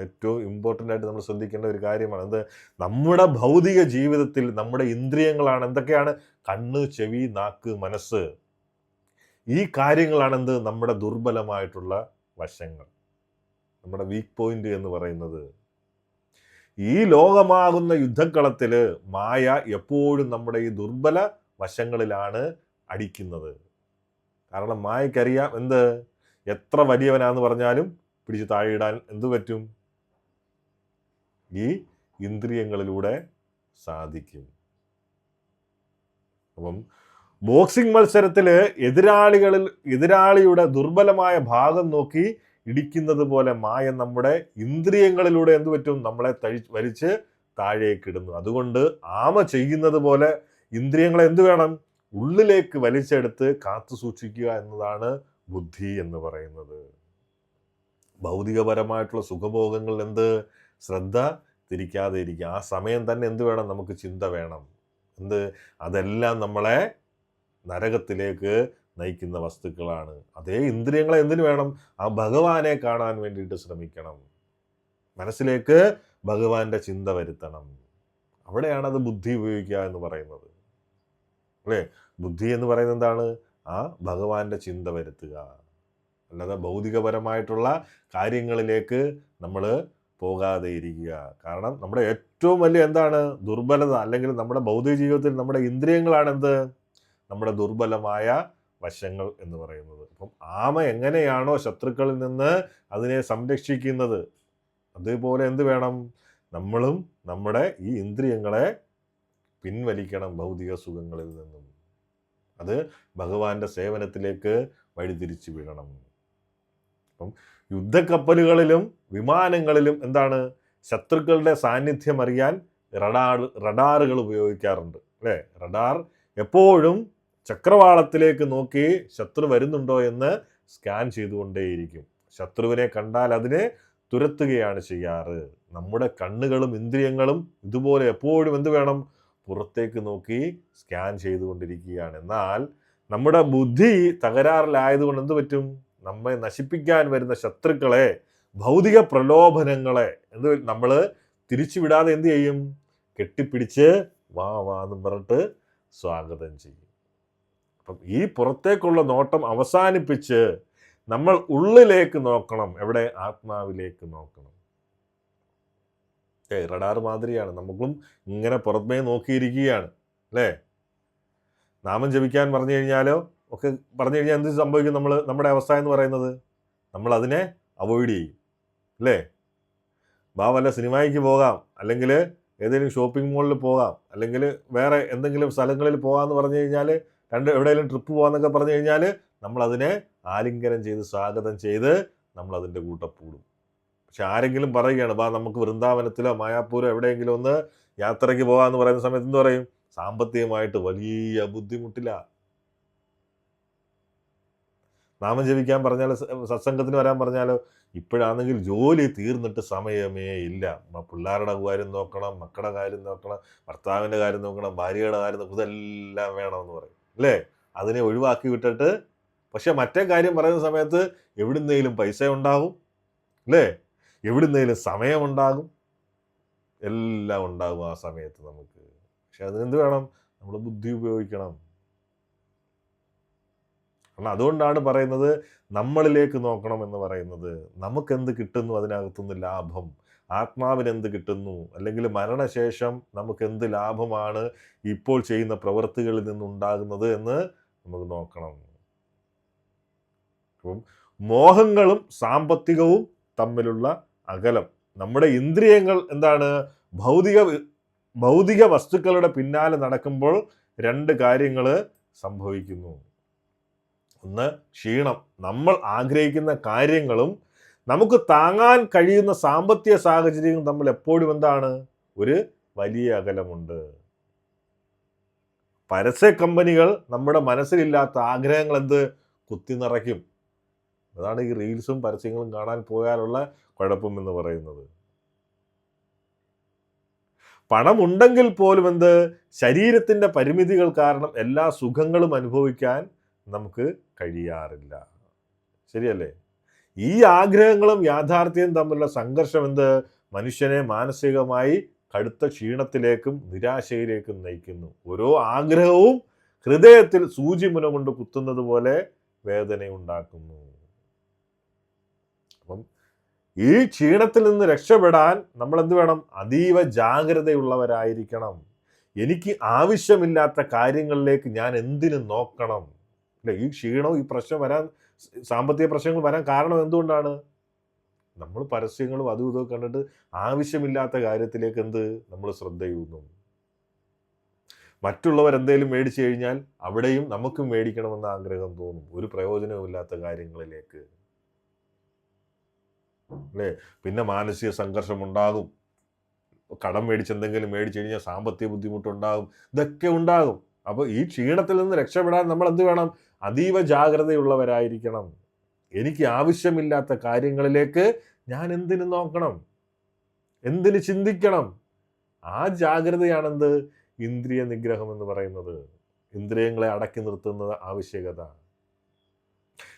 ഏറ്റവും ഇമ്പോർട്ടൻ്റ് ആയിട്ട് നമ്മൾ ശ്രദ്ധിക്കേണ്ട ഒരു കാര്യമാണ് എന്ത്? നമ്മുടെ ഭൗതിക ജീവിതത്തിൽ നമ്മുടെ ഇന്ദ്രിയങ്ങളാണ് എന്തൊക്കെയാണ്? കണ്ണ്, ചെവി, നാക്ക്, മനസ്സ്. ഈ കാര്യങ്ങളാണ് എന്ത്? നമ്മുടെ ദുർബലമായിട്ടുള്ള വശങ്ങൾ, നമ്മുടെ വീക്ക് പോയിന്റ് എന്ന് പറയുന്നത്. ഈ ലോകമാകുന്ന യുദ്ധക്കളത്തിൽ മായ എപ്പോഴും നമ്മുടെ ഈ ദുർബല വശങ്ങളിലാണ് അടിക്കുന്നത്. കാരണം മായയ്ക്കറിയാം എന്ത്, എത്ര വലിയവനാന്ന് പറഞ്ഞാലും പിടിച്ച് താഴെയിടാൻ എന്തു പറ്റും, ഈ ഇന്ദ്രിയങ്ങളിലൂടെ സാധിക്കും. അപ്പം ബോക്സിംഗ് മത്സരത്തില് എതിരാളിയുടെ ദുർബലമായ ഭാഗം നോക്കി ഇടിക്കുന്നത് പോലെ മായ നമ്മുടെ ഇന്ദ്രിയങ്ങളിലൂടെ എന്തു പറ്റും, നമ്മളെ വലിച്ച് താഴേക്കിടുന്നു. അതുകൊണ്ട് ആമ ചെയ്യുന്നത് പോലെ ഇന്ദ്രിയങ്ങളെ എന്തു വേണം, ഉള്ളിലേക്ക് വലിച്ചെടുത്ത് കാത്തു സൂക്ഷിക്കുക എന്നതാണ് ബുദ്ധി എന്ന് പറയുന്നത്. ഭൗതികപരമായിട്ടുള്ള സുഖഭോഗങ്ങളിൽ എന്ത്, ശ്രദ്ധ തിരിക്കാതെ ഇരിക്കുക. ആ സമയം തന്നെ എന്ത് വേണം, നമുക്ക് ചിന്ത വേണം. എന്ത്, അതെല്ലാം നമ്മളെ നരകത്തിലേക്ക് നയിക്കുന്ന വസ്തുക്കളാണ്. അതേ ഇന്ദ്രിയങ്ങളെ എന്തിനു വേണം, ആ ഭഗവാനെ കാണാൻ വേണ്ടിയിട്ട് ശ്രമിക്കണം. മനസ്സിലേക്ക് ഭഗവാന്റെ ചിന്ത വരുത്തണം. അവിടെയാണ് അത് ബുദ്ധി ഉപയോഗിക്കുക എന്ന് പറയുന്നത്, അല്ലേ? ബുദ്ധി എന്ന് പറയുന്നത് എന്താണ്, ആ ഭഗവാന്റെ ചിന്ത വരുത്തുക. അല്ലാതെ ഭൗതികപരമായിട്ടുള്ള കാര്യങ്ങളിലേക്ക് നമ്മൾ പോകാതെ ഇരിക്കുക. കാരണം നമ്മുടെ ഏറ്റവും വലിയ എന്താണ് ദുർബലത, അല്ലെങ്കിൽ നമ്മുടെ ഭൗതിക ജീവിതത്തിൽ നമ്മുടെ ഇന്ദ്രിയങ്ങളാണ് എന്ത്, നമ്മുടെ ദുർബലമായ വശങ്ങൾ എന്ന് പറയുന്നത്. അപ്പം ആമ എങ്ങനെയാണോ ശത്രുക്കളിൽ നിന്ന് അതിനെ സംരക്ഷിക്കുന്നത്, അതേപോലെ എന്ത് വേണം, നമ്മളും നമ്മുടെ ഈ ഇന്ദ്രിയങ്ങളെ പിൻവലിക്കണം ഭൗതിക സുഖങ്ങളിൽ നിന്നും. അത് ഭഗവാന്റെ സേവനത്തിലേക്ക് വഴിതിരിച്ചു വിടണം. അപ്പം യുദ്ധക്കപ്പലുകളിലും വിമാനങ്ങളിലും എന്താണ്, ശത്രുക്കളുടെ സാന്നിധ്യം അറിയാൻ റഡാറുകൾ ഉപയോഗിക്കാറുണ്ട്, അല്ലേ? റഡാർ എപ്പോഴും ചക്രവാളത്തിലേക്ക് നോക്കി ശത്രു വരുന്നുണ്ടോ എന്ന് സ്കാൻ ചെയ്തുകൊണ്ടേയിരിക്കും. ശത്രുവിനെ കണ്ടാൽ അതിനെ തുരത്തുകയാണ് ചെയ്യാറ്. നമ്മുടെ കണ്ണുകളും ഇന്ദ്രിയങ്ങളും ഇതുപോലെ എപ്പോഴും എന്ത് വേണം, പുറത്തേക്ക് നോക്കി സ്കാൻ ചെയ്തുകൊണ്ടിരിക്കുകയാണ്. എന്നാൽ നമ്മുടെ ബുദ്ധി തകരാറിലായതുകൊണ്ട് എന്ത് പറ്റും, നമ്മെ നശിപ്പിക്കാൻ വരുന്ന ശത്രുക്കളെ, ഭൗതിക പ്രലോഭനങ്ങളെ നമ്മൾ തിരിച്ചുവിടാതെ എന്ത് ചെയ്യും, കെട്ടിപ്പിടിച്ച് വാ എന്ന് പറഞ്ഞിട്ട് സ്വാഗതം ചെയ്യും. അപ്പം ഈ പുറത്തേക്കുള്ള നോട്ടം അവസാനിപ്പിച്ച് നമ്മൾ ഉള്ളിലേക്ക് നോക്കണം. എവിടെ, ആത്മാവിലേക്ക് നോക്കണം. റഡാർ മാതിരിയാണ്, നമുക്കും ഇങ്ങനെ പുറമേ നോക്കിയിരിക്കുകയാണ്, അല്ലേ? നാമം ജപിക്കാൻ പറഞ്ഞു കഴിഞ്ഞാലോ ഒക്കെ പറഞ്ഞു കഴിഞ്ഞാൽ എന്ത് സംഭവിക്കും, നമ്മുടെ അവസ്ഥ എന്ന് പറയുന്നത്, നമ്മൾ അതിനെ അവോയ്ഡ് ചെയ്യും, അല്ലേ? വല്ല സിനിമയ്ക്ക് പോകാം, അല്ലെങ്കിൽ ഏതെങ്കിലും ഷോപ്പിംഗ് മോളിൽ പോകാം, അല്ലെങ്കിൽ വേറെ എന്തെങ്കിലും സ്ഥലങ്ങളിൽ പോകാമെന്ന് പറഞ്ഞു കഴിഞ്ഞാൽ, എവിടെയെങ്കിലും ട്രിപ്പ് പോകാമെന്നൊക്കെ പറഞ്ഞു കഴിഞ്ഞാൽ നമ്മളതിനെ ആലിംഗനം ചെയ്ത് സ്വാഗതം ചെയ്ത് നമ്മൾ അതിൻ്റെ കൂട്ടപ്പെടും. പക്ഷെ ആരെങ്കിലും പറയുകയാണ്, നമുക്ക് വൃന്ദാവനത്തിലോ മായാപ്പൂരോ എവിടെയെങ്കിലും ഒന്ന് യാത്രയ്ക്ക് പോകാമെന്ന് പറയുന്ന സമയത്ത് എന്ത് പറയും, സാമ്പത്തികമായിട്ട് വലിയ ബുദ്ധിമുട്ടില്ല. നാമം ജപിക്കാൻ പറഞ്ഞാലോ, സത്സംഗത്തിന് വരാൻ പറഞ്ഞാലോ, ഇപ്പോഴാണെങ്കിൽ ജോലി തീർന്നിട്ട് സമയമേ ഇല്ല. പിള്ളേരുടെ കാര്യം നോക്കണം, മക്കളുടെ കാര്യം നോക്കണം, ഭർത്താവിൻ്റെ കാര്യം നോക്കണം, ഭാര്യയുടെ കാര്യം നോക്കണം, ഇതെല്ലാം വേണമെന്ന് പറയും, അല്ലേ? അതിനെ ഒഴിവാക്കി വിട്ടിട്ട്, പക്ഷെ മറ്റേ കാര്യം പറയുന്ന സമയത്ത് എവിടുന്നേലും പൈസ ഉണ്ടാകും, അല്ലേ? എവിടുന്നേലും സമയമുണ്ടാകും, എല്ലാം ഉണ്ടാകും ആ സമയത്ത് നമുക്ക്. പക്ഷെ അതിനെന്ത് വേണം, നമ്മൾ ബുദ്ധി ഉപയോഗിക്കണം. കാരണം അതുകൊണ്ടാണ് പറയുന്നത് നമ്മളിലേക്ക് നോക്കണം എന്ന് പറയുന്നത്. നമുക്കെന്ത് കിട്ടുന്നു അതിനകത്തുനിന്ന് ലാഭം, ആത്മാവിനെന്ത് കിട്ടുന്നു, അല്ലെങ്കിൽ മരണശേഷം നമുക്ക് എന്ത് ലാഭമാണ് ഇപ്പോൾ ചെയ്യുന്ന പ്രവൃത്തികളിൽ നിന്നുണ്ടാകുന്നത് എന്ന് നമുക്ക് നോക്കണം. അപ്പം മോഹങ്ങളും സാമ്പത്തികവും തമ്മിലുള്ള അകലം, നമ്മുടെ ഇന്ദ്രിയങ്ങൾ എന്താണ്, ഭൗതിക വസ്തുക്കളുടെ പിന്നാലെ നടക്കുമ്പോൾ രണ്ട് കാര്യങ്ങൾ സംഭവിക്കുന്നു. ഒന്ന്, ക്ഷീണം. നമ്മൾ ആഗ്രഹിക്കുന്ന കാര്യങ്ങളും നമുക്ക് താങ്ങാൻ കഴിയുന്ന സാമ്പത്തിക സാഹചര്യങ്ങളും തമ്മിൽ എപ്പോഴും എന്താണ്, ഒരു വലിയ അകലമുണ്ട്. പരസ്യ കമ്പനികൾ നമ്മുടെ മനസ്സിലില്ലാത്ത ആഗ്രഹങ്ങൾ എന്ത് കുത്തി നിറയ്ക്കും. അതാണ് ഈ റീൽസും പരസ്യങ്ങളും കാണാൻ പോയാലുള്ള കുഴപ്പം എന്ന് പറയുന്നത്. പണമുണ്ടെങ്കിൽ പോലും എന്ത്, ശരീരത്തിൻ്റെ പരിമിതികൾ കാരണം എല്ലാ സുഖങ്ങളും അനുഭവിക്കാൻ നമുക്ക് കഴിയാറില്ല. ശരിയല്ലേ? ഈ ആഗ്രഹങ്ങളും യാഥാർത്ഥ്യവും തമ്മിലുള്ള സംഘർഷം എന്ത്, മനുഷ്യനെ മാനസികമായി കടുത്ത ക്ഷീണത്തിലേക്കും നിരാശയിലേക്കും നയിക്കുന്നു. ഓരോ ആഗ്രഹവും ഹൃദയത്തിൽ സൂചിമുന കൊണ്ട് കുത്തുന്നത് പോലെ വേദനയുണ്ടാക്കുന്നു. അപ്പം ഈ ക്ഷീണത്തിൽ നിന്ന് രക്ഷപ്പെടാൻ നമ്മൾ എന്ത് വേണം, അതീവ ജാഗ്രതയുള്ളവരായിരിക്കണം. എനിക്ക് ആവശ്യമില്ലാത്ത കാര്യങ്ങളിലേക്ക് ഞാൻ എന്തിനു നോക്കണം? അല്ലെ, ഈ ക്ഷീണവും ഈ പ്രശ്നം വരാൻ, സാമ്പത്തിക പ്രശ്നങ്ങൾ വരാൻ കാരണം എന്തുകൊണ്ടാണ്? നമ്മൾ പരസ്യങ്ങളും അതും ഇതൊക്കെ കണ്ടിട്ട് ആവശ്യമില്ലാത്ത കാര്യത്തിലേക്ക് നമ്മൾ ശ്രദ്ധയൂന്നു. മറ്റുള്ളവർ എന്തെങ്കിലും മേടിച്ചു കഴിഞ്ഞാൽ അവിടെയും നമുക്കും മേടിക്കണമെന്ന ആഗ്രഹം തോന്നും, ഒരു പ്രയോജനവുമില്ലാത്ത കാര്യങ്ങളിലേക്ക്, അല്ലേ? പിന്നെ മാനസിക സംഘർഷം ഉണ്ടാകും, കടം മേടിച്ചെന്തെങ്കിലും മേടിച്ചു കഴിഞ്ഞാൽ സാമ്പത്തിക ബുദ്ധിമുട്ടുണ്ടാകും, ഇതൊക്കെ ഉണ്ടാകും. അപ്പോൾ ഈ ക്ഷീണത്തിൽ നിന്ന് രക്ഷപ്പെടാൻ നമ്മൾ എന്ത് വേണം? അതീവ ജാഗ്രതയുള്ളവരായിരിക്കണം. എനിക്ക് ആവശ്യമില്ലാത്ത കാര്യങ്ങളിലേക്ക് ഞാൻ എന്തിനു നോക്കണം, എന്തിനു ചിന്തിക്കണം? ആ ജാഗ്രതയാണെന്ത്? ഇന്ദ്രിയ നിഗ്രഹം എന്ന് പറയുന്നത്. ഇന്ദ്രിയങ്ങളെ അടക്കി നിർത്തുന്ന ആവശ്യകത.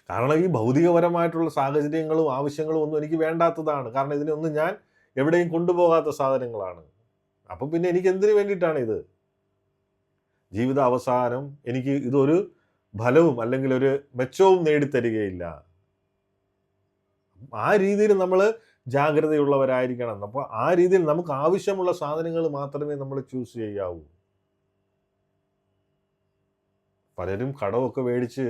കാരണം ഈ ഭൗതികപരമായിട്ടുള്ള സാഹചര്യങ്ങളും ആവശ്യങ്ങളും ഒന്നും എനിക്ക് വേണ്ടാത്തതാണ്. കാരണം ഇതിനൊന്നും ഞാൻ എവിടെയും കൊണ്ടുപോകാത്ത സാധനങ്ങളാണ്. അപ്പം പിന്നെ എനിക്ക് എന്തിനു വേണ്ടിയിട്ടാണ് ഇത്? ജീവിത അവസാനം എനിക്ക് ഇതൊരു ഫലവും അല്ലെങ്കിൽ ഒരു മെച്ചവും നേടിത്തരികയില്ല. ആ രീതിയിൽ നമ്മൾ ജാഗ്രതയുള്ളവരായിരിക്കണം. അപ്പോൾ ആ രീതിയിൽ നമുക്ക് ആവശ്യമുള്ള സാധനങ്ങൾ മാത്രമേ നമ്മൾ ചൂസ് ചെയ്യാവൂ. പലരും കടമൊക്കെ മേടിച്ച്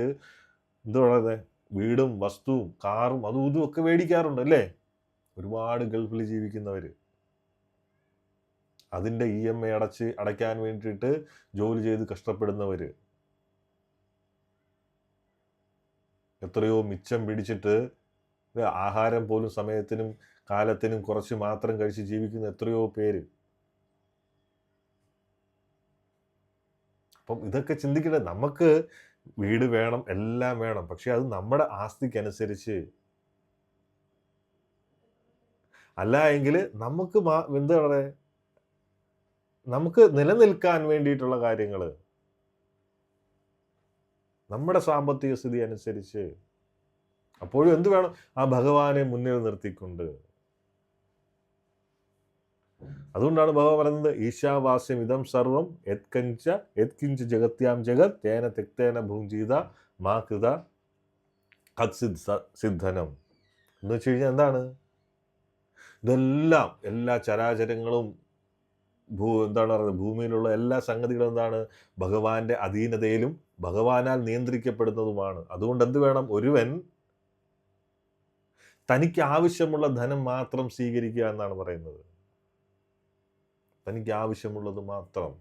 എന്ത് പറയുന്നത്, വീടും വസ്തുവും കാറും അതും ഇതും ഒക്കെ മേടിക്കാറുണ്ട്, അല്ലേ? ഒരുപാട് ഗൾഫിൽ ജീവിക്കുന്നവർ അതിൻ്റെ EMI അടയ്ക്കാൻ വേണ്ടിയിട്ട് ജോലി ചെയ്ത് കഷ്ടപ്പെടുന്നവർ, എത്രയോ മിച്ചം പിടിച്ചിട്ട് ആഹാരം പോലും സമയത്തിനും കാലത്തിനും കുറച്ച് മാത്രം കഴിച്ച് ജീവിക്കുന്ന എത്രയോ പേര്. അപ്പം ഇതൊക്കെ ചിന്തിക്കണ്ടേ? നമുക്ക് വീട് വേണം, എല്ലാം വേണം, പക്ഷെ അത് നമ്മുടെ ആസ്തിക്കനുസരിച്ച് അല്ല എങ്കിൽ നമുക്ക് എന്താ പറയുക, നമുക്ക് നിലനിൽക്കാൻ വേണ്ടിയിട്ടുള്ള കാര്യങ്ങൾ നമ്മുടെ സാമ്പത്തിക സ്ഥിതി അനുസരിച്ച്. അപ്പോഴും എന്ത് വേണം? ആ ഭഗവാനെ മുന്നിൽ നിർത്തിക്കൊണ്ട്. അതുകൊണ്ടാണ് ഭഗവാൻ പറയുന്നത്, ഈശാവാസ്യം ഇതം സർവം യത്കിഞ്ച ജഗത്യാം ജഗത് തേന തെക്തേന ഭുഞ്ജീത മാ കൃത സിദ്ധനം എന്ന് വെച്ച് കഴിഞ്ഞാൽ എന്താണ്? ഇതെല്ലാം, എല്ലാ ചരാചരങ്ങളും എന്താണ് പറയുന്നത്, ഭൂമിയിലുള്ള എല്ലാ സംഗതികളും എന്താണ്? ഭഗവാന്റെ അധീനതയിലും ഭഗവാനാൽ നിയന്ത്രിക്കപ്പെടുന്നതുമാണ്. അതുകൊണ്ട് എന്ത് വേണം? ഒരുവൻ തനിക്ക് ആവശ്യമുള്ള ധനം മാത്രം സ്വീകരിക്കുക എന്നാണ് പറയുന്നത്. തനിക്ക് ആവശ്യമുള്ളത് മാത്രം.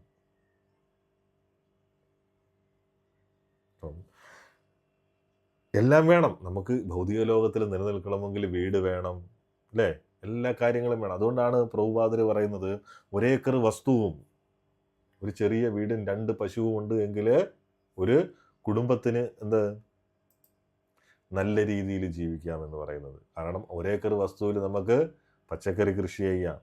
എല്ലാം വേണം നമുക്ക്. ഭൗതിക ലോകത്തിൽ നിലനിൽക്കണമെങ്കിൽ വീട് വേണം, അല്ലേ? എല്ലാ കാര്യങ്ങളും വേണം. അതുകൊണ്ടാണ് പ്രഭുപാദർ പറയുന്നത്, 1 ഏക്കർ വസ്തുവും ഒരു ചെറിയ വീടും 2 പശുവും ഉണ്ട് എങ്കിൽ ഒരു കുടുംബത്തിന് നല്ല രീതിയിൽ ജീവിക്കാമെന്ന് പറയുന്നത്. കാരണം 1 ഏക്കർ വസ്തുവിൽ നമുക്ക് പച്ചക്കറി കൃഷി ചെയ്യാം.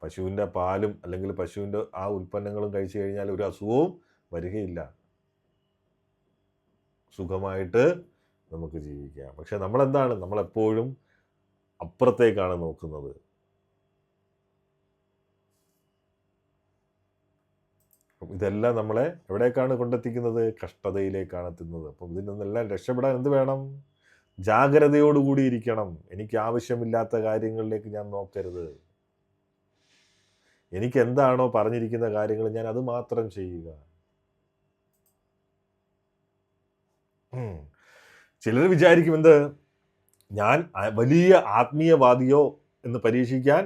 പശുവിൻ്റെ പാലും അല്ലെങ്കിൽ പശുവിൻ്റെ ആ ഉൽപ്പന്നങ്ങളും കഴിച്ചു കഴിഞ്ഞാൽ ഒരു അസുഖവും വരികയില്ല, സുഖമായിട്ട് നമുക്ക് ജീവിക്കാം. പക്ഷെ നമ്മളെന്താണ്? നമ്മളെപ്പോഴും അപ്പുറത്തേക്കാണ് നോക്കുന്നത്. ഇതെല്ലാം നമ്മളെ എവിടേക്കാണ് കൊണ്ടെത്തിക്കുന്നത്? കഷ്ടതയിലേക്കാണ് എത്തുന്നത്. അപ്പം ഇതിൽ നിന്നെല്ലാം രക്ഷപ്പെടാൻ എന്ത് വേണം? ജാഗ്രതയോടുകൂടി ഇരിക്കണം. എനിക്ക് ആവശ്യമില്ലാത്ത കാര്യങ്ങളിലേക്ക് ഞാൻ നോക്കരുത്. എനിക്ക് എന്താണോ പറഞ്ഞിരിക്കുന്ന കാര്യങ്ങൾ ഞാൻ അത് മാത്രം ചെയ്യുക. ചിലർ വിചാരിക്കും ഞാൻ വലിയ ആത്മീയവാദിയോ എന്ന് പരീക്ഷിക്കാൻ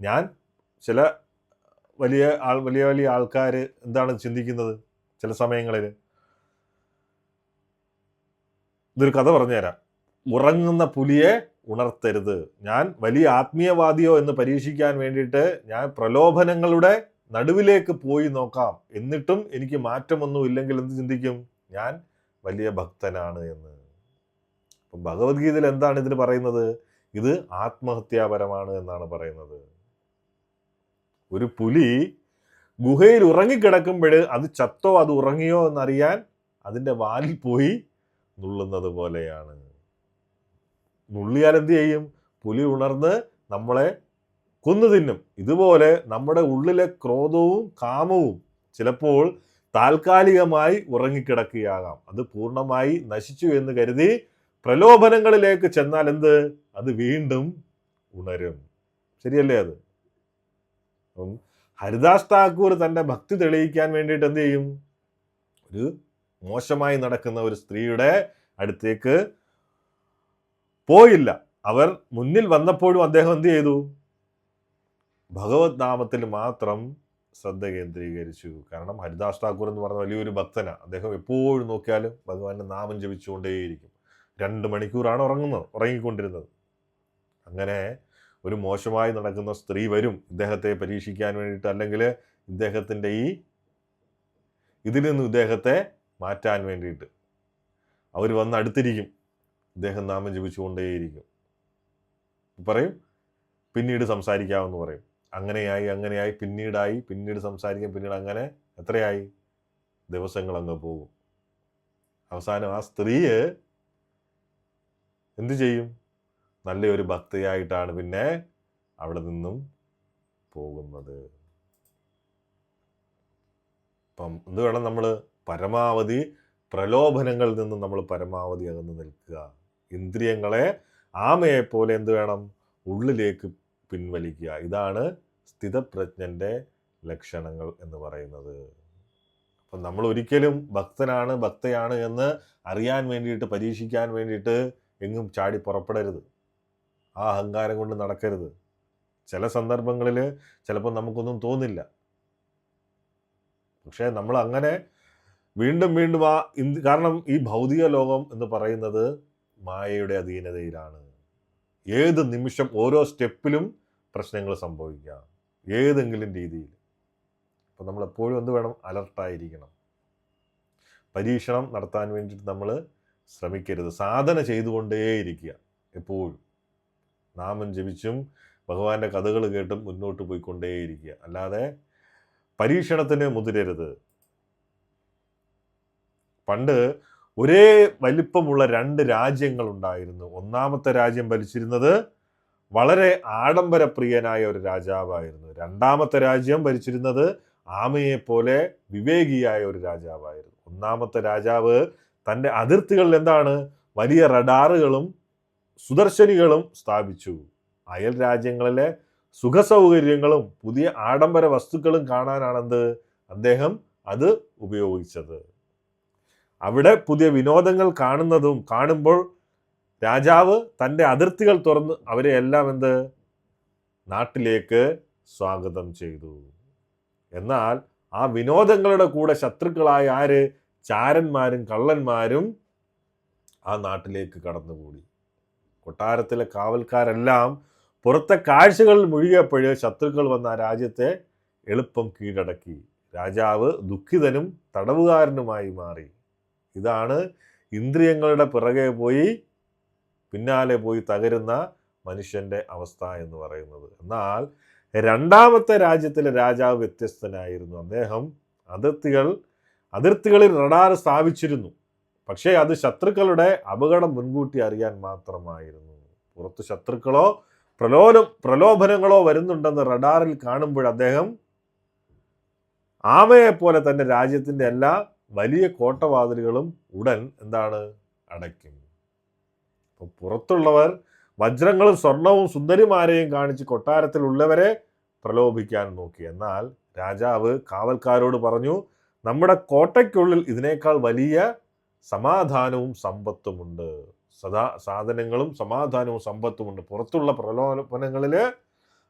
ഞാൻ ചില വലിയ വലിയ ആൾക്കാർ എന്താണ് ചിന്തിക്കുന്നത് ചില സമയങ്ങളിൽ. ഇതൊരു കഥ പറഞ്ഞുതരാം. ഉറങ്ങുന്ന പുലിയെ ഉണർത്തരുത്. ഞാൻ വലിയ ആത്മീയവാദിയോ എന്ന് പരീക്ഷിക്കാൻ വേണ്ടിയിട്ട് ഞാൻ പ്രലോഭനങ്ങളുടെ നടുവിലേക്ക് പോയി നോക്കാം, എന്നിട്ടും എനിക്ക് മാറ്റമൊന്നും ഇല്ലെങ്കിൽ എന്ത് ചിന്തിക്കും? ഞാൻ വലിയ ഭക്തനാണ് എന്ന്. അപ്പം ഭഗവത്ഗീതയിൽ എന്താണ് ഇതിന് പറയുന്നത്? ഇത് ആത്മഹത്യാപരമാണ് എന്നാണ് പറയുന്നത്. ഒരു പുലി ഗുഹയിൽ ഉറങ്ങിക്കിടക്കുമ്പോൾ അത് ചത്തോ അത് ഉറങ്ങിയോ എന്നറിയാൻ അതിൻ്റെ വാലിൽ പോയി നുള്ളുന്നത് പോലെയാണ്. നുള്ളിയാൽ എന്ത് ചെയ്യും? പുലി ഉണർന്ന് നമ്മളെ കൊന്നു തിന്നും. ഇതുപോലെ നമ്മുടെ ഉള്ളിലെ ക്രോധവും കാമവും ചിലപ്പോൾ താൽക്കാലികമായി ഉറങ്ങിക്കിടക്കുകയാകാം. അത് പൂർണ്ണമായി നശിച്ചു എന്ന് കരുതി പ്രലോഭനങ്ങളിലേക്ക് ചെന്നാൽ അത് വീണ്ടും ഉണരും. ശരിയല്ലേ? അത് ഹരിദാസ് താക്കൂർ തൻ്റെ ഭക്തി തെളിയിക്കാൻ വേണ്ടിയിട്ട് എന്ത് ചെയ്യും? ഒരു മോശമായി നടക്കുന്ന ഒരു സ്ത്രീയുടെ അടുത്തേക്ക് പോയില്ല. അവർ മുന്നിൽ വന്നപ്പോഴും അദ്ദേഹം എന്ത് ചെയ്തു? ഭഗവത് നാമത്തിൽ മാത്രം ശ്രദ്ധ കേന്ദ്രീകരിച്ചു. കാരണം ഹരിദാസ് താക്കൂർ എന്ന് പറഞ്ഞ വലിയൊരു ഭക്തനാണ്. അദ്ദേഹം എപ്പോഴും നോക്കിയാലും ഭഗവാന്റെ നാമം ജപിച്ചുകൊണ്ടേയിരിക്കും. 2 മണിക്കൂറാണ് ഉറങ്ങിക്കൊണ്ടിരുന്നത്. അങ്ങനെ ഒരു മോശമായി നടക്കുന്ന സ്ത്രീ വരും ഇദ്ദേഹത്തെ പരീക്ഷിക്കാൻ വേണ്ടിയിട്ട്, അല്ലെങ്കിൽ ഇദ്ദേഹത്തിൻ്റെ ഇതിൽ നിന്ന് ഇദ്ദേഹത്തെ മാറ്റാൻ വേണ്ടിയിട്ട്. അവർ വന്ന് അടുത്തിരിക്കും, ഇദ്ദേഹം നാമം ജപിച്ചുകൊണ്ടേയിരിക്കും. പറയും പിന്നീട് സംസാരിക്കാമെന്ന് പറയും. അങ്ങനെയായി പിന്നീട് സംസാരിക്കും, പിന്നീട് അങ്ങനെ എത്രയായി? ദിവസങ്ങൾ അങ്ങ് പോകും. അവസാനം ആ സ്ത്രീ എന്തു ചെയ്യും? നല്ലൊരു ഭക്തയായിട്ടാണ് പിന്നെ അവിടെ നിന്നും പോകുന്നത്. അപ്പം എന്ത് വേണം? നമ്മൾ പരമാവധി പ്രലോഭനങ്ങളിൽ നിന്നും നമ്മൾ പരമാവധി അകന്ന് നിൽക്കുക. ഇന്ദ്രിയങ്ങളെ ആമയെപ്പോലെ എന്ത് വേണം? ഉള്ളിലേക്ക് പിൻവലിക്കുക. ഇതാണ് സ്ഥിതപ്രജ്ഞന്റെ ലക്ഷണങ്ങൾ എന്ന് പറയുന്നത്. അപ്പം നമ്മൾ ഒരിക്കലും ഭക്തയാണ് എന്ന് അറിയാൻ വേണ്ടിയിട്ട്, പരീക്ഷിക്കാൻ വേണ്ടിയിട്ട് എങ്ങും ചാടി പുറപ്പെടരുത്. ആ അഹങ്കാരം കൊണ്ട് നടക്കരുത്. ചില സന്ദർഭങ്ങളിൽ ചിലപ്പോൾ നമുക്കൊന്നും തോന്നില്ല, പക്ഷേ നമ്മൾ അങ്ങനെ വീണ്ടും കാരണം ഈ ഭൗതിക ലോകം എന്ന് പറയുന്നത് മായയുടെ അധീനതയിലാണ്. ഏത് നിമിഷം ഓരോ സ്റ്റെപ്പിലും പ്രശ്നങ്ങൾ സംഭവിക്കാം, ഏതെങ്കിലും രീതിയിൽ. അപ്പം നമ്മൾ എപ്പോഴും എന്ത് വേണം? അലർട്ടായിരിക്കണം. പരീക്ഷണം നടത്താൻ വേണ്ടിയിട്ട് നമ്മൾ ശ്രമിക്കരുത്. സാധന ചെയ്തുകൊണ്ടേയിരിക്കുക. എപ്പോഴും നാമം ജപിച്ചും ഭഗവാന്റെ കഥകൾ കേട്ടും മുന്നോട്ട് പോയിക്കൊണ്ടേയിരിക്കുക. അല്ലാതെ പരീക്ഷണത്തിന് മുതിരരുത്. പണ്ട് ഒരേ വലിപ്പമുള്ള 2 രാജ്യങ്ങൾ ഉണ്ടായിരുന്നു. ഒന്നാമത്തെ രാജ്യം ഭരിച്ചിരുന്നത് വളരെ ആഡംബരപ്രിയനായ ഒരു രാജാവായിരുന്നു. രണ്ടാമത്തെ രാജ്യം ഭരിച്ചിരുന്നത് ആമയെപ്പോലെ വിവേകിയായ ഒരു രാജാവായിരുന്നു. ഒന്നാമത്തെ രാജാവ് തൻ്റെ അതിർത്തികളിൽ എന്താണ്? വലിയ റഡാറുകളും സുദർശനികളും സ്ഥാപിച്ചു. അയൽ രാജ്യങ്ങളിലെ സുഖസൗകര്യങ്ങളും പുതിയ ആഡംബര വസ്തുക്കളും കാണാനാണെന്ത് അദ്ദേഹം അത് ഉപയോഗിച്ചത്. അവിടെ പുതിയ വിനോദങ്ങൾ കാണുമ്പോൾ രാജാവ് തൻ്റെ അതിർത്തികൾ തുറന്ന് അവരെ എല്ലാം നാട്ടിലേക്ക് സ്വാഗതം ചെയ്തു. എന്നാൽ ആ വിനോദങ്ങളുടെ കൂടെ ശത്രുക്കളായ ആര്? ചാരന്മാരും കള്ളന്മാരും ആ നാട്ടിലേക്ക് കടന്നുകൂടി. കൊട്ടാരത്തിലെ കാവൽക്കാരെല്ലാം പുറത്തെ കാഴ്ചകളിൽ മുഴുകിയപ്പോൾ ശത്രുക്കൾ വന്ന ആ രാജ്യത്തെ എളുപ്പം കീഴടക്കി. രാജാവ് ദുഃഖിതനും തടവുകാരനുമായി മാറി. ഇതാണ് ഇന്ദ്രിയങ്ങളുടെ പിന്നാലെ പോയി തകരുന്ന മനുഷ്യന്റെ അവസ്ഥ എന്ന് പറയുന്നത്. എന്നാൽ രണ്ടാമത്തെ രാജ്യത്തിലെ രാജാവ് വ്യത്യസ്തനായിരുന്നു. അദ്ദേഹം അതിർത്തികളിൽ റഡാർ സ്ഥാപിച്ചിരുന്നു. പക്ഷേ അത് ശത്രുക്കളുടെ അപകടം മുൻകൂട്ടി അറിയാൻ മാത്രമായിരുന്നു. പുറത്ത് ശത്രുക്കളോ പ്രലോഭനങ്ങളോ വരുന്നുണ്ടെന്ന് റഡാറിൽ കാണുമ്പോൾ അദ്ദേഹം ആമയെപ്പോലെ തൻ്റെ രാജ്യത്തിൻ്റെ എല്ലാ വലിയ കോട്ടവാതിലുകളും ഉടൻ അടയ്ക്കും. അപ്പോൾ പുറത്തുള്ളവർ വജ്രങ്ങളും സ്വർണവും സുന്ദരിമാരെയും കാണിച്ച് കൊട്ടാരത്തിലുള്ളവരെ പ്രലോഭിക്കാൻ നോക്കി. എന്നാൽ രാജാവ് കാവൽക്കാരോട് പറഞ്ഞു, നമ്മുടെ കോട്ടയ്ക്കുള്ളിൽ ഇതിനേക്കാൾ വലിയ സമാധാനവും സമ്പത്തുമുണ്ട്. സാധനങ്ങളും സമാധാനവും സമ്പത്തുമുണ്ട്. പുറത്തുള്ള പ്രലോഭനങ്ങളിൽ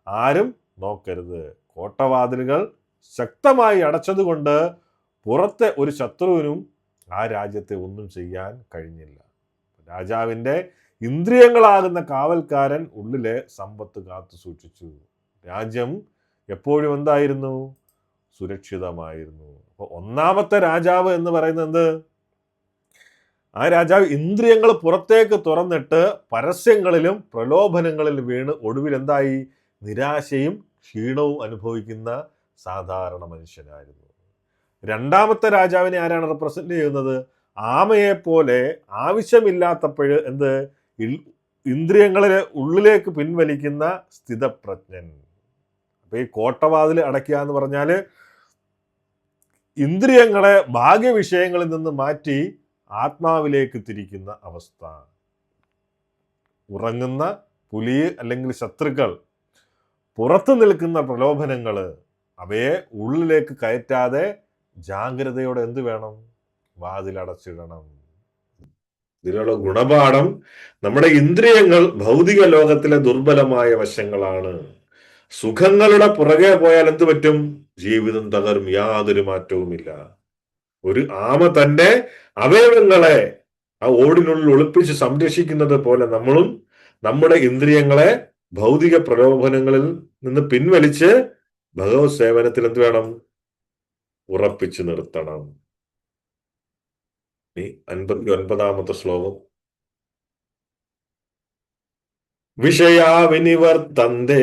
ആരും നോക്കരുത്. കോട്ടവാതിലുകൾ ശക്തമായി അടച്ചതുകൊണ്ട് പുറത്തെ ഒരു ശത്രുവിനും ആ രാജ്യത്തെ ഒന്നും ചെയ്യാൻ കഴിഞ്ഞില്ല. രാജാവിൻ്റെ ഇന്ദ്രിയങ്ങളാകുന്ന കാവൽക്കാരൻ ഉള്ളിലെ സമ്പത്ത് കാത്തു സൂക്ഷിച്ചു. രാജ്യം എപ്പോഴും സുരക്ഷിതമായിരുന്നു. അപ്പോൾ ഒന്നാമത്തെ രാജാവ് എന്ന് പറയുന്നത് ആ രാജാവ് ഇന്ദ്രിയങ്ങൾ പുറത്തേക്ക് തുറന്നിട്ട് പരസ്യങ്ങളിലും പ്രലോഭനങ്ങളിലും വീണ് ഒടുവിൽ നിരാശയും ക്ഷീണവും അനുഭവിക്കുന്ന സാധാരണ മനുഷ്യനായിരുന്നു. രണ്ടാമത്തെ രാജാവിനെ ആരാണ് റെപ്രസെന്റ് ചെയ്യുന്നത്? ആമയെപ്പോലെ ആവശ്യമില്ലാത്തപ്പോൾ ഇന്ദ്രിയങ്ങളെ ഉള്ളിലേക്ക് പിൻവലിക്കുന്ന സ്ഥിതപ്രജ്ഞൻ. അപ്പൊ ഈ കോട്ടവാതിൽ അടയ്ക്കുക എന്ന് പറഞ്ഞാൽ ഇന്ദ്രിയങ്ങളെ ഭാഗ്യവിഷയങ്ങളിൽ നിന്ന് മാറ്റി ആത്മാവിലേക്ക് തിരിക്കുന്ന അവസ്ഥ. ഉറങ്ങുന്ന പുലി അല്ലെങ്കിൽ ശത്രുക്കൾ, പുറത്തു നിൽക്കുന്ന പ്രലോഭനങ്ങൾ, അവയെ ഉള്ളിലേക്ക് കയറ്റാതെ ജാഗ്രതയോടെ എന്ത് വേണം? വാതിലടച്ചിടണം. ഇതിലുള്ള ഗുണപാഠം, നമ്മുടെ ഇന്ദ്രിയങ്ങൾ ഭൗതിക ലോകത്തിലെ ദുർബലമായ വശങ്ങളാണ്. സുഖങ്ങളുടെ പുറകെ പോയാൽ എന്ത് പറ്റും? ജീവിതം തകരും, യാതൊരു മാറ്റവുമില്ല. ഒരു ആമ തന്റെ അവയവങ്ങളെ ആ ഓടിനുള്ളിൽ ഒളിപ്പിച്ച് സംരക്ഷിക്കുന്നത് പോലെ നമ്മളും നമ്മുടെ ഇന്ദ്രിയങ്ങളെ ഭൗതിക പ്രലോഭനങ്ങളിൽ നിന്ന് പിൻവലിച്ച് ഭഗവത് സേവനത്തിൽ എന്ത് വേണം? ഉറപ്പിച്ചു നിർത്തണം. 59ാമത്തെ ശ്ലോകം. വിഷയാ വിനിവർത്തന്തേ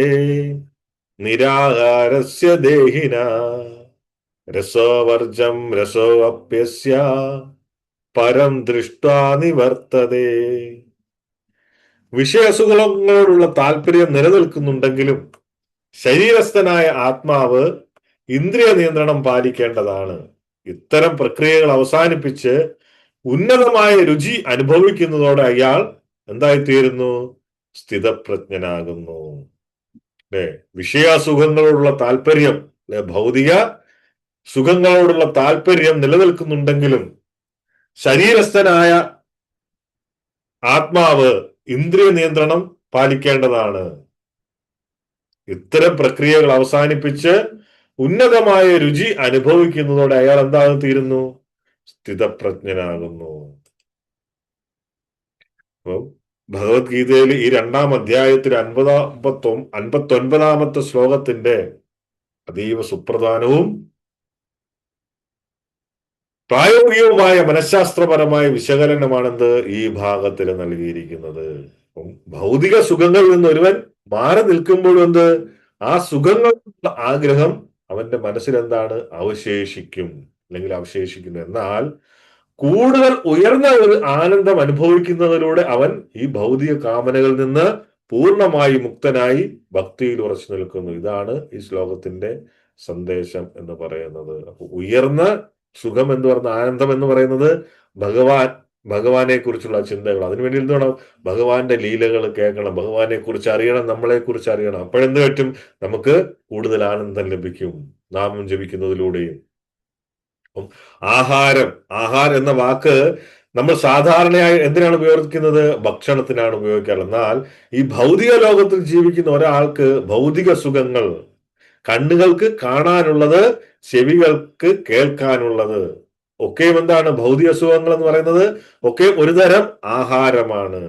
നിരാഹാരസ്യ ദേഹിന രസോവർജം രസോപ്യസ്യ പരം ദൃഷ്ട്വാ നിവർത്തതേ. വിഷയസുഖങ്ങളോടുള്ള താല്പര്യം നിലനിൽക്കുന്നുണ്ടെങ്കിലും ശരീരസ്ഥനായ ആത്മാവ് ഇന്ദ്രിയ നിയന്ത്രണം പാലിക്കേണ്ടതാണ്. ഇത്തരം പ്രക്രിയകൾ അവസാനിപ്പിച്ച് ഉന്നതമായ രുചി അനുഭവിക്കുന്നതോടെ അയാൾ എന്തായിത്തീരുന്നു? സ്ഥിതപ്രജ്ഞനാകുന്നു. അല്ലെ? വിഷയാസുഖങ്ങളോടുള്ള താല്പര്യം, അല്ലെ, ഭൗതിക സുഖങ്ങളോടുള്ള താല്പര്യം നിലനിൽക്കുന്നുണ്ടെങ്കിലും ശരീരസ്ഥനായ ആത്മാവ് ഇന്ദ്രിയ നിയന്ത്രണം പാലിക്കേണ്ടതാണ്. ഇത്തരം പ്രക്രിയകൾ അവസാനിപ്പിച്ച് ഉന്നതമായ രുചി അനുഭവിക്കുന്നതോടെ അയാൾ എന്താകും തീരുന്നു? സ്ഥിതപ്രജ്ഞനാകുന്നു. അപ്പം ഭഗവത്ഗീതയിൽ ഈ 2-ാം അധ്യായത്തിൽ 59ാമത്തെ ശ്ലോകത്തിന്റെ അതീവ സുപ്രധാനവും പ്രായോഗികവുമായ മനഃശാസ്ത്രപരമായ വിശകലനമാണെന്ത് ഈ ഭാഗത്തിൽ നൽകിയിരിക്കുന്നത്. ഭൗതിക സുഖങ്ങളിൽ നിന്ന് ഒരുവൻ മാറി നിൽക്കുമ്പോഴും എന്ത്? ആ സുഖങ്ങളുടെ ആഗ്രഹം അവന്റെ മനസ്സിൽ എന്താണ്? അവശേഷിക്കും, അല്ലെങ്കിൽ അവശേഷിക്കുന്നു. എന്നാൽ കൂടുതൽ ഉയർന്ന ഒരു ആനന്ദം അനുഭവിക്കുന്നതിലൂടെ അവൻ ഈ ഭൗതിക കാമനകളിൽ നിന്ന് പൂർണ്ണമായി മുക്തനായി ഭക്തിയിൽ ഉറച്ചു നിൽക്കുന്നു. ഇതാണ് ഈ ശ്ലോകത്തിന്റെ സന്ദേശം എന്ന് പറയുന്നത്. അപ്പൊ ഉയർന്ന സുഖം എന്ന് പറയുന്ന, ആനന്ദം എന്ന് പറയുന്നത് ഭഗവാനെ കുറിച്ചുള്ള ചിന്തകൾ. അതിനുവേണ്ടി എന്ത് വേണം? ഭഗവാന്റെ ലീലകൾ കേൾക്കണം, ഭഗവാനെ കുറിച്ച് അറിയണം, നമ്മളെ കുറിച്ച് അറിയണം. അപ്പോഴെന്ത് പറ്റും? നമുക്ക് കൂടുതൽ ആനന്ദം ലഭിക്കും നാമം ജപിക്കുന്നതിലൂടെയും. ആഹാരം എന്ന വാക്ക് നമ്മൾ സാധാരണയായി എന്തിനാണ് ഉപയോഗിക്കുന്നത്? ഭക്ഷണത്തിനാണ് ഉപയോഗിക്കാറ്. എന്നാൽ ഈ ഭൗതിക ലോകത്തിൽ ജീവിക്കുന്ന ഒരാൾക്ക് ഭൗതിക സുഖങ്ങൾ, കണ്ണുകൾക്ക് കാണാനുള്ളത്, ചെവികൾക്ക് കേൾക്കാനുള്ളത് ഒക്കെയും എന്താണ്? ഭൗതിക സുഖങ്ങൾ എന്ന് പറയുന്നത് ഒക്കെ ഒരു തരം ആഹാരമാണ്.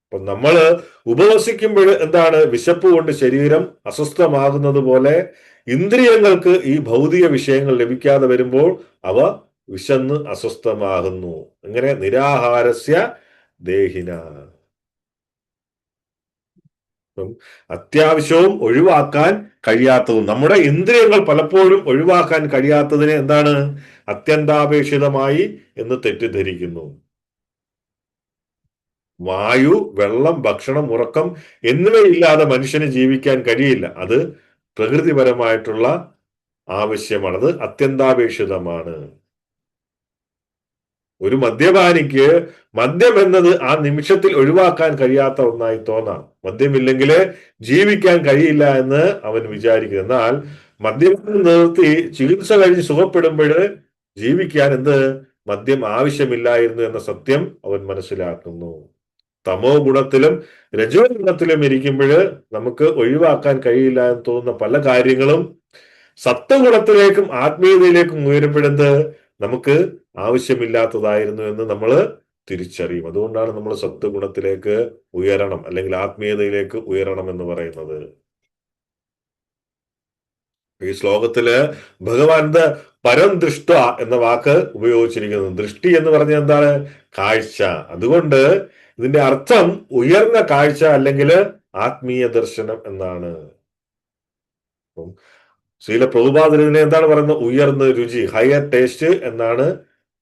അപ്പൊ നമ്മള് ഉപവസിക്കുമ്പോൾ എന്താണ്? വിശപ്പ് കൊണ്ട് ശരീരം അസ്വസ്ഥമാകുന്നത് പോലെ ഇന്ദ്രിയങ്ങൾക്ക് ഈ ഭൗതിക വിഷയങ്ങൾ ലഭിക്കാതെ വരുമ്പോൾ അവ വിശന്ന് അസ്വസ്ഥമാകുന്നു. ഇങ്ങനെ നിരാഹാരസ്യ ദേഹിന. അത്യാവശ്യവും ഒഴിവാക്കാൻ കഴിയാത്തതും, നമ്മുടെ ഇന്ദ്രിയങ്ങൾ പലപ്പോഴും ഒഴിവാക്കാൻ കഴിയാത്തതിനെ എന്താണ്? അത്യന്താപേക്ഷിതമായി എന്ന് തെറ്റിദ്ധരിക്കുന്നു. വായു, വെള്ളം, ഭക്ഷണം, ഉറക്കം എന്നിവയില്ലാതെ മനുഷ്യന് ജീവിക്കാൻ കഴിയില്ല. അത് പ്രകൃതിപരമായിട്ടുള്ള ആവശ്യമാണ്, അത് അത്യന്താപേക്ഷിതമാണ്. ഒരു മദ്യപാനിക്ക് മദ്യം എന്നത് ആ നിമിഷത്തിൽ ഒഴിവാക്കാൻ കഴിയാത്ത ഒന്നായി തോന്നാം. മദ്യമില്ലെങ്കിൽ ജീവിക്കാൻ കഴിയില്ല എന്ന് അവൻ വിചാരിക്കുന്നു. എന്നാൽ മദ്യപാനം നിർത്തി ചികിത്സ കഴിഞ്ഞ് സുഖപ്പെടുമ്പോൾ ജീവിക്കാൻ മദ്യം ആവശ്യമില്ലായിരുന്നു എന്ന സത്യം അവൻ മനസ്സിലാക്കുന്നു. തമോ ഗുണത്തിലും രജോ ഗുണത്തിലും ഇരിക്കുമ്പോൾ നമുക്ക് ഒഴിവാക്കാൻ കഴിയില്ല എന്ന് തോന്നുന്ന പല കാര്യങ്ങളും സത്വഗുണത്തിലേക്കും ആത്മീയതയിലേക്കും ഉയരുമ്പോഴെന്ത് നമുക്ക് ആവശ്യമില്ലാത്തതായിരുന്നു എന്ന് നമ്മൾ തിരിച്ചറിയും. അതുകൊണ്ടാണ് നമ്മൾ സത്വഗുണത്തിലേക്ക് ഉയരണം, അല്ലെങ്കിൽ ആത്മീയതയിലേക്ക് ഉയരണം എന്ന് പറയുന്നത്. ഈ ശ്ലോകത്തില് ഭഗവാന്റെ പരം ദൃഷ്ട എന്ന വാക്ക് ഉപയോഗിച്ചിരിക്കുന്നത്. ദൃഷ്ടി എന്ന് പറഞ്ഞാൽ എന്താണ്? കാഴ്ച. അതുകൊണ്ട് ഇതിന്റെ അർത്ഥം ഉയർന്ന കാഴ്ച അല്ലെങ്കിൽ ആത്മീയ ദർശനം എന്നാണ്. ശ്രീല പ്രഭുപാദർ ഇതിനെ എന്താണ് പറയുന്നത്? ഉയർന്ന രുചി, ഹയർ ടേസ്റ്റ് എന്നാണ്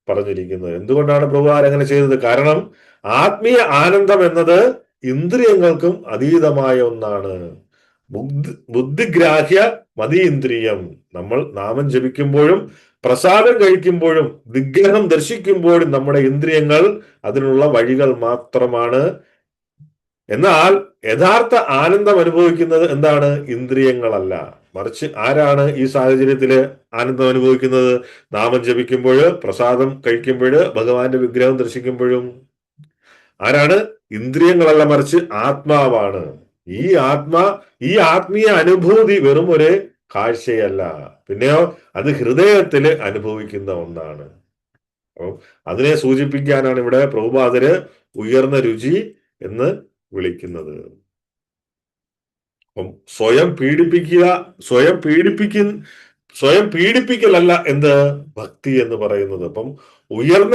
പറഞ്ഞിരിക്കുന്നത്. എന്തുകൊണ്ടാണ് പ്രഭുപാദർ അങ്ങനെ ചെയ്തത്? കാരണം ആത്മീയ ആനന്ദം എന്നത് ഇന്ദ്രിയങ്ങൾക്കും അതീതമായ ഒന്നാണ്. ബുദ്ധിഗ്രാഹ്യ മതീന്ദ്രിയം. നമ്മൾ നാമം ജപിക്കുമ്പോഴും പ്രസാദം കഴിക്കുമ്പോഴും വിഗ്രഹം ദർശിക്കുമ്പോഴും നമ്മുടെ ഇന്ദ്രിയങ്ങൾ അതിനുള്ള വഴികൾ മാത്രമാണ്. എന്നാൽ യഥാർത്ഥ ആനന്ദം അനുഭവിക്കുന്നത് എന്താണ്? ഇന്ദ്രിയങ്ങളല്ല. മറിച്ച് ആരാണ് ഈ സാഹചര്യത്തിൽ ആനന്ദം അനുഭവിക്കുന്നത്? നാമം ജപിക്കുമ്പോൾ, പ്രസാദം കഴിക്കുമ്പോൾ, ഭഗവാന്റെ വിഗ്രഹം ദർശിക്കുമ്പോഴും. ആരാണ്? ഇന്ദ്രിയങ്ങളല്ല, മറിച്ച് ആത്മാവാണ്. ഈ ഈ ആത്മീയ അനുഭൂതി വെറും ഒരു കാഴ്ചയല്ല, പിന്നെയോ അത് ഹൃദയത്തിൽ അനുഭവിക്കുന്ന ഒന്നാണ്. അപ്പം അതിനെ സൂചിപ്പിക്കാനാണ് ഇവിടെ പ്രഭുപാദര് ഉയർന്ന രുചി എന്ന് വിളിക്കുന്നത്. അപ്പം സ്വയം പീഡിപ്പിക്കലല്ല എന്ത് ഭക്തി എന്ന് പറയുന്നത്. അപ്പം ഉയർന്ന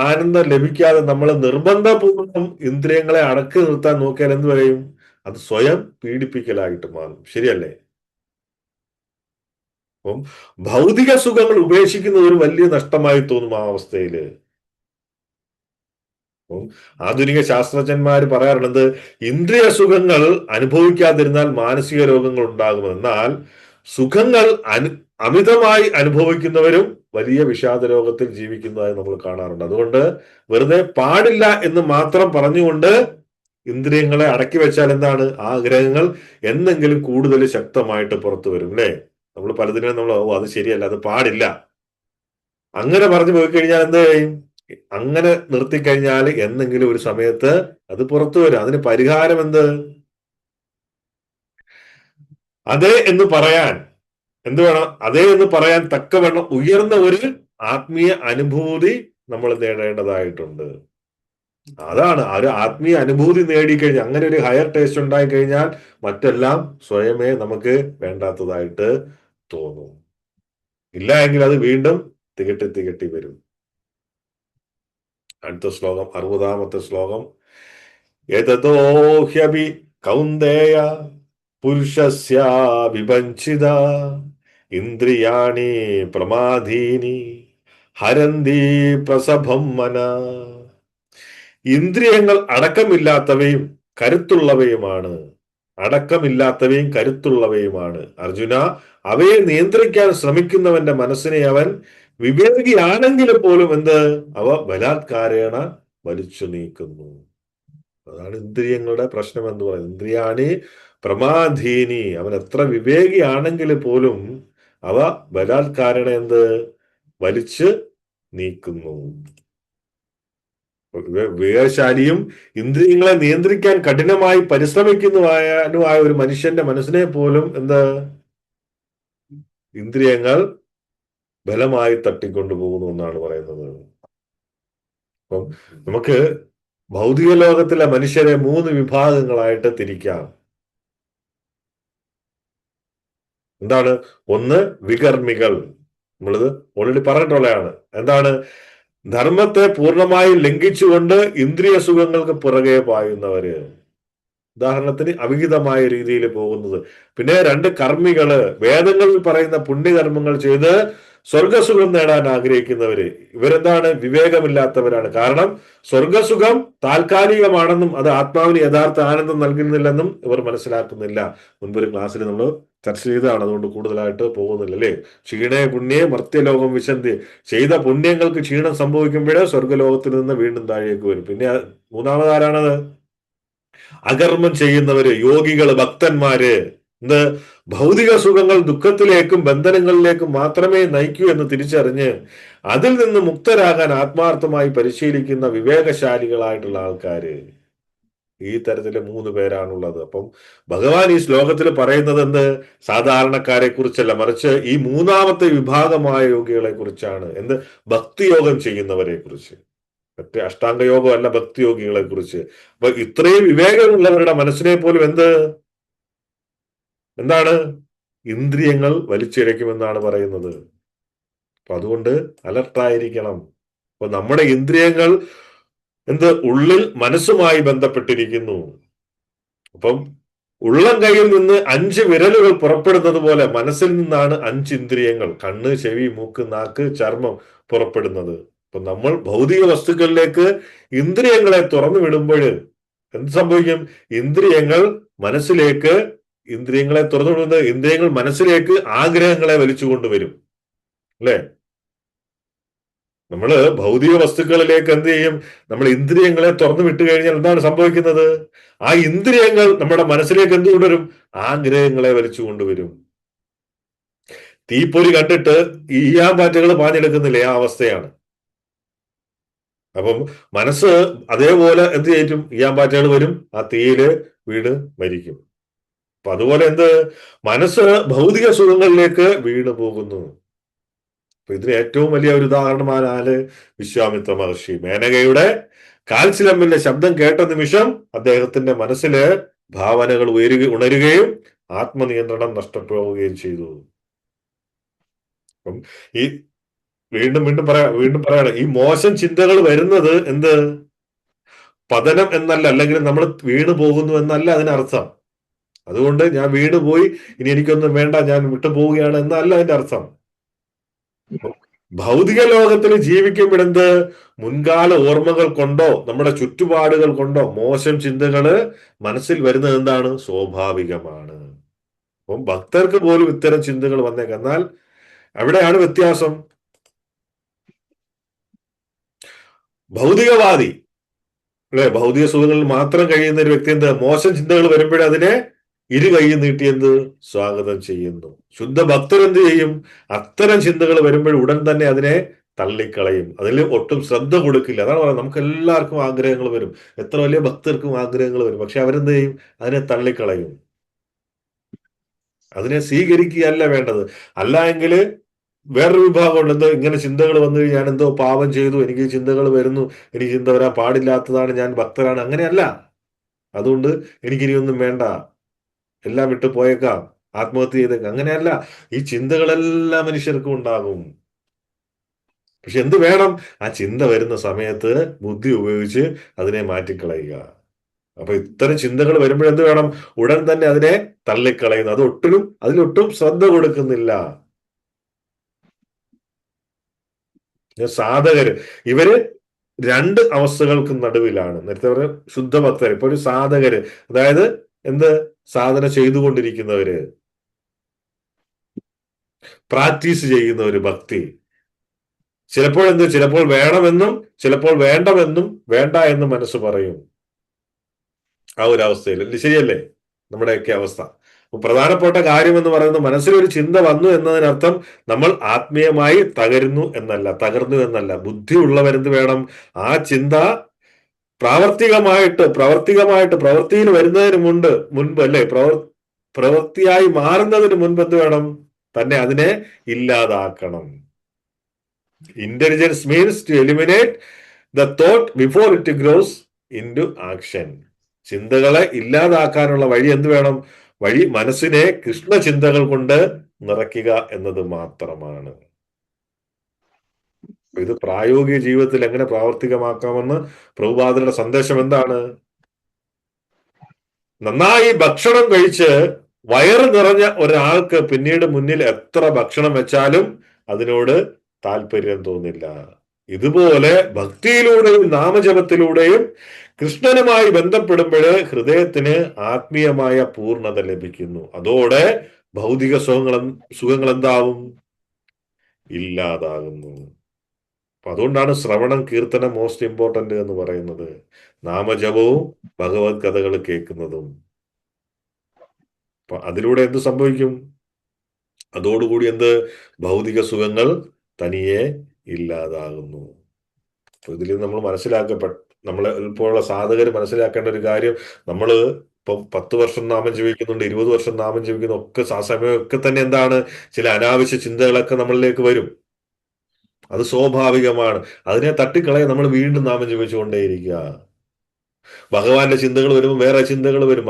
ആനന്ദം ലഭിക്കാതെ നമ്മൾ നിർബന്ധപൂർവ്വം ഇന്ദ്രിയങ്ങളെ അടക്കി നിർത്താൻ നോക്കിയാൽ എന്ത് പറയും? അത് സ്വയം പീഡിപ്പിക്കലായിട്ട് മാറും. ശരിയല്ലേ? അപ്പം ഭൗതിക സുഖങ്ങൾ ഉപേക്ഷിക്കുന്നത് ഒരു വലിയ നഷ്ടമായി തോന്നും ആ അവസ്ഥയില്. ആധുനിക ശാസ്ത്രജ്ഞന്മാർ പറയാറുള്ളത് ഇന്ദ്രിയ സുഖങ്ങൾ അനുഭവിക്കാതിരുന്നാൽ മാനസിക രോഗങ്ങൾ ഉണ്ടാകും. എന്നാൽ സുഖങ്ങൾ അമിതമായി അനുഭവിക്കുന്നവരും വലിയ വിഷാദ രോഗത്തിൽ ജീവിക്കുന്നതായി നമ്മൾ കാണാറുണ്ട്. അതുകൊണ്ട് വെറുതെ പാടില്ല എന്ന് മാത്രം പറഞ്ഞുകൊണ്ട് ഇന്ദ്രിയങ്ങളെ അടക്കി വെച്ചാൽ എന്താണ്? ആഗ്രഹങ്ങൾ എന്തെങ്കിലും കൂടുതൽ ശക്തമായിട്ട് പുറത്തു വരും. അല്ലേ? നമ്മൾ പലതിനും നമ്മൾ അത് ശരിയല്ല, അത് പാടില്ല, അങ്ങനെ പറഞ്ഞു പോയി കഴിഞ്ഞാൽ എന്ത് ചെയ്യും? അങ്ങനെ നിർത്തിക്കഴിഞ്ഞാൽ എന്തെങ്കിലും ഒരു സമയത്ത് അത് പുറത്തു വരും. അതിന് പരിഹാരം എന്ത്? അതെ എന്ന് പറയാൻ എന്ത് വേണം? അതെ എന്ന് പറയാൻ തക്കവണ്ണം ഉയർന്ന ഒരു ആത്മീയ അനുഭൂതി നമ്മൾ നേടേണ്ടതായിട്ടുണ്ട്. അതാണ് ഒരു ആത്മീയ അനുഭൂതി നേടിക്കഴിഞ്ഞാൽ, അങ്ങനെ ഒരു ഹയർ ടേസ്റ്റ് ഉണ്ടായി കഴിഞ്ഞാൽ മറ്റെല്ലാം സ്വയമേ നമുക്ക് വേണ്ടാത്തതായിട്ട് തോന്നും. ഇല്ല എങ്കിൽ അത് വീണ്ടും തികട്ടി വരും. അടുത്ത ശ്ലോകം, 60-ാമത്തെ ശ്ലോകം. യതതോ ഹ്യപി കൗന്ദേയ പുരുഷസ്യ വിഭഞ്ജിത ഇന്ദ്രിയാണി പ്രമാദീനി ഹരന്തി പ്രസഭം മന. ഇന്ദ്രിയങ്ങൾ അടക്കമില്ലാത്തവയും കരുത്തുള്ളവയുമാണ്. അർജുന, അവയെ നിയന്ത്രിക്കാൻ ശ്രമിക്കുന്നവന്റെ മനസ്സിനെ അവൻ വിവേകിയാണെങ്കിൽ പോലും എന്ത് അവ ബലാത്കാരേണ വലിച്ചു നീക്കുന്നു. അതാണ് ഇന്ദ്രിയങ്ങളുടെ പ്രശ്നം എന്ന് പറയുന്നത്. ഇന്ദ്രിയാണി പ്രമാധീനി, അവൻ എത്ര വിവേകിയാണെങ്കിൽ പോലും അവ ബലാത്കാരേണ എന്ത് വലിച്ച് നീക്കുന്നു. വിവേകശാലിയും ഇന്ദ്രിയങ്ങളെ നിയന്ത്രിക്കാൻ കഠിനമായി പരിശ്രമിക്കുന്നതുമായ ഒരു മനുഷ്യന്റെ മനസ്സിനെ പോലും എന്ത് ഇന്ദ്രിയങ്ങൾ ബലമായി തട്ടിക്കൊണ്ടുപോകുന്നു എന്നാണ് പറയുന്നത്. അപ്പം നമുക്ക് ഭൗതിക ലോകത്തിലെ മനുഷ്യരെ 3 വിഭാഗങ്ങളായിട്ട് തിരിക്കാം. എന്താണ്? ഒന്ന് വികർമ്മികൾ, നമ്മളിത് ഓൾറെഡി പറഞ്ഞിട്ടുള്ളതാണ്. എന്താണ്? ധർമ്മത്തെ പൂർണ്ണമായി ലംഘിച്ചുകൊണ്ട് ഇന്ദ്രിയ സുഖങ്ങൾക്ക് പുറകെ പായുന്നവര്, ഉദാഹരണത്തിന് അവിഹിതമായ രീതിയിൽ പോകുന്നത്. പിന്നെ 2 കർമ്മികള്, വേദങ്ങളിൽ പറയുന്ന പുണ്യകർമ്മങ്ങൾ ചെയ്ത് സ്വർഗസുഖം നേടാൻ ആഗ്രഹിക്കുന്നവര്. ഇവരെന്താണ്? വിവേകമില്ലാത്തവരാണ്. കാരണം സ്വർഗസുഖം താൽക്കാലികമാണെന്നും അത് ആത്മാവിന് യഥാർത്ഥ ആനന്ദം നൽകുന്നില്ലെന്നും ഇവർ മനസ്സിലാക്കുന്നില്ല. മുൻപൊരു ക്ലാസ്സിൽ നമ്മൾ ചർച്ച ചെയ്തതാണ്, അതുകൊണ്ട് കൂടുതലായിട്ട് പോകുന്നില്ല. അല്ലേ? ക്ഷീണേ പുണ്യേ മർത്യലോകം വിശന്തി. ചെയ്ത പുണ്യങ്ങൾക്ക് ക്ഷീണം സംഭവിക്കുമ്പോഴേ സ്വർഗലോകത്തിൽ നിന്ന് വീണ്ടും താഴേക്ക് വരും. പിന്നെ 3-ാമതാരാണത്? അകർമ്മം ചെയ്യുന്നവര്, യോഗികള്, ഭക്തന്മാര്. എന്ത്? ഭൗതിക സുഖങ്ങൾ ദുഃഖത്തിലേക്കും ബന്ധനങ്ങളിലേക്കും മാത്രമേ നയിക്കൂ എന്ന് തിരിച്ചറിഞ്ഞ് അതിൽ നിന്ന് മുക്തരാകാൻ ആത്മാർത്ഥമായി പരിശീലിക്കുന്ന വിവേകശാലികളായിട്ടുള്ള ആൾക്കാര്. ഈ തരത്തില് 3 പേരാണുള്ളത്. അപ്പം ഭഗവാൻ ഈ ശ്ലോകത്തിൽ പറയുന്നത് എന്ത്? സാധാരണക്കാരെ കുറിച്ചല്ല, മറിച്ച് ഈ 3-ാമത്തെ വിഭാഗമായ യോഗികളെ കുറിച്ചാണ്. എന്ത്? ഭക്തിയോഗം ചെയ്യുന്നവരെ കുറിച്ച്. മറ്റേ അഷ്ടാംഗയോഗം അല്ല, ഭക്തിയോഗികളെ കുറിച്ച്. അപ്പൊ ഇത്രയും വിവേകമുള്ളവരുടെ മനസ്സിനെ പോലും എന്താണ്? ഇന്ദ്രിയങ്ങൾ വലിച്ചിഴയ്ക്കുമെന്നാണ് പറയുന്നത്. അപ്പൊ അതുകൊണ്ട് അലർട്ടായിരിക്കണം. അപ്പൊ നമ്മുടെ ഇന്ദ്രിയങ്ങൾ ഉള്ളിൽ മനസ്സുമായി ബന്ധപ്പെട്ടിരിക്കുന്നു. അപ്പം ഉള്ളം കൈയിൽ നിന്ന് 5 വിരലുകൾ പുറപ്പെടുന്നത് പോലെ മനസ്സിൽ നിന്നാണ് 5 ഇന്ദ്രിയങ്ങൾ, കണ്ണ്, ചെവി, മൂക്ക്, നാക്ക്, ചർമ്മം പുറപ്പെടുന്നത്. അപ്പൊ നമ്മൾ ഭൗതിക വസ്തുക്കളിലേക്ക് ഇന്ദ്രിയങ്ങളെ തുറന്നു വിടുമ്പോൾ എന്ത് സംഭവിക്കും? ഇന്ദ്രിയങ്ങളെ തുറന്നു വിടുന്നത് ഇന്ദ്രിയങ്ങൾ മനസ്സിലേക്ക് ആഗ്രഹങ്ങളെ വലിച്ചു കൊണ്ടുവരും. അല്ലെ? നമ്മള് ഭൗതിക വസ്തുക്കളിലേക്ക് എന്ത് ചെയ്യും? നമ്മൾ ഇന്ദ്രിയങ്ങളെ തുറന്നു വിട്ടു കഴിഞ്ഞാൽ എന്താണ് സംഭവിക്കുന്നത്? ആ ഇന്ദ്രിയങ്ങൾ നമ്മുടെ മനസ്സിലേക്ക് എന്ത് കൊണ്ടുവരും? ആഗ്രഹങ്ങളെ വലിച്ചു കൊണ്ടുവരും. തീപ്പൊരി കണ്ടിട്ട് ഈ ഈയാമ്പാറ്റകൾ പാഞ്ഞെടുക്കുന്നില്ലേ, ആ അവസ്ഥയാണ്. അപ്പം മനസ്സ് അതേപോലെ എന്ത് ചെയ്യും, ഈയാമ്പാറ്റകൾ വരും, ആ തീയില് വീണ് മരിക്കും. അപ്പൊ അതുപോലെ മനസ്സ് ഭൗതിക സുഖങ്ങളിലേക്ക് വീണ് പോകുന്നു. അപ്പൊ ഇതിന് ഏറ്റവും വലിയ ഒരു ഉദാഹരണമാണ് വിശ്വാമിത്ര മഹർഷി. മേനകയുടെ കാൽച്ചിലമ്പിന്റെ ശബ്ദം കേട്ട നിമിഷം അദ്ദേഹത്തിന്റെ മനസ്സില് ഭാവനകൾ ഉണരുകയും ആത്മനിയന്ത്രണം നഷ്ടപ്പെടുകയും ചെയ്തു. അപ്പം ഈ വീണ്ടും പറയാണ്, ഈ മോശം ചിന്തകൾ വരുന്നത് പതനം എന്നല്ല, അല്ലെങ്കിൽ നമ്മൾ വീണു പോകുന്നു എന്നല്ല അതിനർത്ഥം. അതുകൊണ്ട് ഞാൻ വീണു പോയി, ഇനി എനിക്കൊന്നും വേണ്ട, ഞാൻ വിട്ടുപോവുകയാണ് എന്നല്ല അതിന്റെ അർത്ഥം. ഭൗതിക ലോകത്തിൽ ജീവിക്കുമ്പോഴെന്ത്, മുൻകാല ഓർമ്മകൾ കൊണ്ടോ നമ്മുടെ ചുറ്റുപാടുകൾ കൊണ്ടോ മോശം ചിന്തകള് മനസ്സിൽ വരുന്നത് എന്താണ്, സ്വാഭാവികമാണ്. അപ്പം ഭക്തർക്ക് പോലും ഇത്തരം ചിന്തകൾ വന്നേക്കാം. എന്നാൽ അവിടെയാണ് വ്യത്യാസം. ഭൗതികവാദി അല്ലെ, ഭൗതിക സുഖങ്ങളിൽ മാത്രം കഴിയുന്ന ഒരു വ്യക്തി മോശം ചിന്തകൾ വരുമ്പോഴേ അതിനെ ഇരു കൈ നീട്ടി സ്വാഗതം ചെയ്യുന്നു. ശുദ്ധ ഭക്തർ എന്ത് ചെയ്യും, അത്തരം ചിന്തകൾ വരുമ്പോൾ ഉടൻ തന്നെ അതിനെ തള്ളിക്കളയും, അതിൽ ഒട്ടും ശ്രദ്ധ കൊടുക്കില്ല. അതാണ് പറയുന്നത്, നമുക്ക് എല്ലാവർക്കും ആഗ്രഹങ്ങൾ വരും, എത്ര വലിയ ഭക്തർക്കും ആഗ്രഹങ്ങൾ വരും, പക്ഷെ അവരെന്ത് ചെയ്യും, അതിനെ തള്ളിക്കളയും, അതിനെ സ്വീകരിക്കുകയല്ല വേണ്ടത്. അല്ല എങ്കിൽ വേറൊരു വിഭാഗമുണ്ട്, ഇങ്ങനെ ചിന്തകൾ വന്നു കഴിഞ്ഞാൽ ഞാൻ എന്തോ പാപം ചെയ്തു, എനിക്ക് ചിന്തകൾ വരുന്നു, എനിക്ക് ചിന്ത വരാൻ പാടില്ലാത്തതാണ്, ഞാൻ ഭക്തരാണ്, അങ്ങനെയല്ല. അതുകൊണ്ട് എനിക്കിനിയൊന്നും വേണ്ട, എല്ലാം വിട്ടു പോയേക്കാം, ആത്മഹത്യ ചെയ്തേക്കാം, അങ്ങനെയല്ല. ഈ ചിന്തകളെല്ലാം മനുഷ്യർക്കും ഉണ്ടാകും. പക്ഷെ എന്ത് വേണം, ആ ചിന്ത വരുന്ന സമയത്ത് ബുദ്ധി ഉപയോഗിച്ച് അതിനെ മാറ്റിക്കളയുക. അപ്പൊ ഇത്തരം ചിന്തകൾ വരുമ്പോഴെന്ത് വേണം, ഉടൻ തന്നെ അതിനെ തള്ളിക്കളയുന്നു, അതിലൊട്ടും ശ്രദ്ധ കൊടുക്കുന്നില്ല. സാധകര് ഇവര് രണ്ട് അവസ്ഥകൾക്കും നടുവിലാണ്. നേരത്തെ പറഞ്ഞ ശുദ്ധഭക്തർ, ഇപ്പൊ ഒരു സാധകര്, അതായത് സാധന ചെയ്തുകൊണ്ടിരിക്കുന്നവര്, പ്രാക്ടീസ് ചെയ്യുന്നവര്, ഭക്തി. ചിലപ്പോൾ വേണമെന്നും ചിലപ്പോൾ വേണ്ടമെന്നും വേണ്ട എന്നും മനസ്സ് പറയും. ആ ഒരു അവസ്ഥയിൽ ശരിയല്ലേ നമ്മുടെയൊക്കെ അവസ്ഥ. പ്രധാനപ്പെട്ട കാര്യം എന്ന് പറയുന്നത്, മനസ്സിലൊരു ചിന്ത വന്നു എന്നതിനർത്ഥം നമ്മൾ ആത്മീയമായി തകരുന്നു എന്നല്ല. ബുദ്ധി ഉള്ളവരെന്ത് വേണം, ആ ചിന്ത പ്രവർത്തിയിൽ വരുന്നതിന് മുൻപ് അല്ലെ, പ്രവൃത്തിയായി മാറുന്നതിന് മുൻപ് എന്ത് വേണം, തന്നെ അതിനെ ഇല്ലാതാക്കണം. Intelligence means to eliminate the thought before it grows into action. ചിന്തകളെ ഇല്ലാതാക്കാനുള്ള വഴി വേണം, വഴി മനസ്സിനെ കൃഷ്ണ ചിന്തകൾ കൊണ്ട് നിറയ്ക്കുക എന്നത് മാത്രമാണ്. ഇത് പ്രായോഗിക ജീവിതത്തിൽ എങ്ങനെ പ്രാവർത്തികമാക്കാമെന്ന് പ്രഭുപാദരുടെ സന്ദേശം എന്താണ്? നന്നായി ഭക്ഷണം കഴിച്ച് വയറ് നിറഞ്ഞ ഒരാൾക്ക് പിന്നീട് മുന്നിൽ എത്ര ഭക്ഷണം വെച്ചാലും അതിനോട് താല്പര്യം തോന്നില്ല. ഇതുപോലെ ഭക്തിയിലൂടെയും നാമജപത്തിലൂടെയും കൃഷ്ണനുമായി ബന്ധപ്പെടുമ്പോൾ ഹൃദയത്തിന് ആത്മീയമായ പൂർണ്ണത ലഭിക്കുന്നു. അതോടെ ഭൗതിക സുഖങ്ങൾ എന്താവും, ഇല്ലാതാകുന്നു. അപ്പൊ അതുകൊണ്ടാണ് ശ്രവണം, കീർത്തനം മോസ്റ്റ് ഇമ്പോർട്ടന്റ് എന്ന് പറയുന്നത്, നാമജപവും ഭഗവത് കഥകൾ കേൾക്കുന്നതും. അപ്പൊ അതിലൂടെ എന്ത് സംഭവിക്കും, അതോടുകൂടി ഭൗതിക സുഖങ്ങൾ തനിയെ ഇല്ലാതാകുന്നു. അപ്പൊ ഇതിൽ നമ്മൾ നമ്മളെ ഇപ്പോഴുള്ള സാധകർ മനസ്സിലാക്കേണ്ട ഒരു കാര്യം, നമ്മൾ ഇപ്പം 10 വർഷം നാമം ജപിക്കുന്നുണ്ട്, 20 വർഷം നാമം ജപിക്കുന്നു, ഒക്കെ ആ സമയമൊക്കെ തന്നെ ചില അനാവശ്യ ചിന്തകളൊക്കെ നമ്മളിലേക്ക് വരും. അത് സ്വാഭാവികമാണ്. അതിനെ തട്ടിക്കളയാൻ നമ്മൾ വീണ്ടും നാമം ജപിച്ചുകൊണ്ടേയിരിക്കുക. ഭഗവാന്റെ ചിന്തകൾ വരുമ്പോൾ വേറെ ചിന്തകൾ വരും,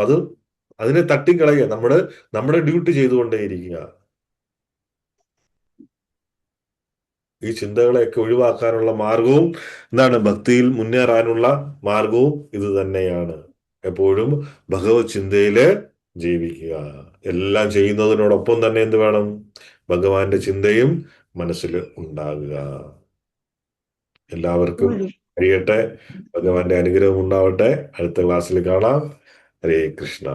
അതിനെ തട്ടിക്കളയുക, നമ്മുടെ ഡ്യൂട്ടി ചെയ്തുകൊണ്ടേയിരിക്കുക. ഈ ചിന്തകളെയൊക്കെ ഒഴിവാക്കാനുള്ള മാർഗവും ഭക്തിയിൽ മുന്നേറാനുള്ള മാർഗവും ഇത് തന്നെയാണ്. എപ്പോഴും ഭഗവത് ചിന്തയില് ജീവിക്കുക. എല്ലാം ചെയ്യുന്നതിനോടൊപ്പം തന്നെ വേണം, ഭഗവാന്റെ ചിന്തയും മനസ്സിൽ ഉണ്ടാകുക. എല്ലാവർക്കും കഴിയട്ടെ, ഭഗവാന്റെ അനുഗ്രഹം ഉണ്ടാവട്ടെ. അടുത്ത ക്ലാസ്സിൽ കാണാം. ഹരേ കൃഷ്ണ.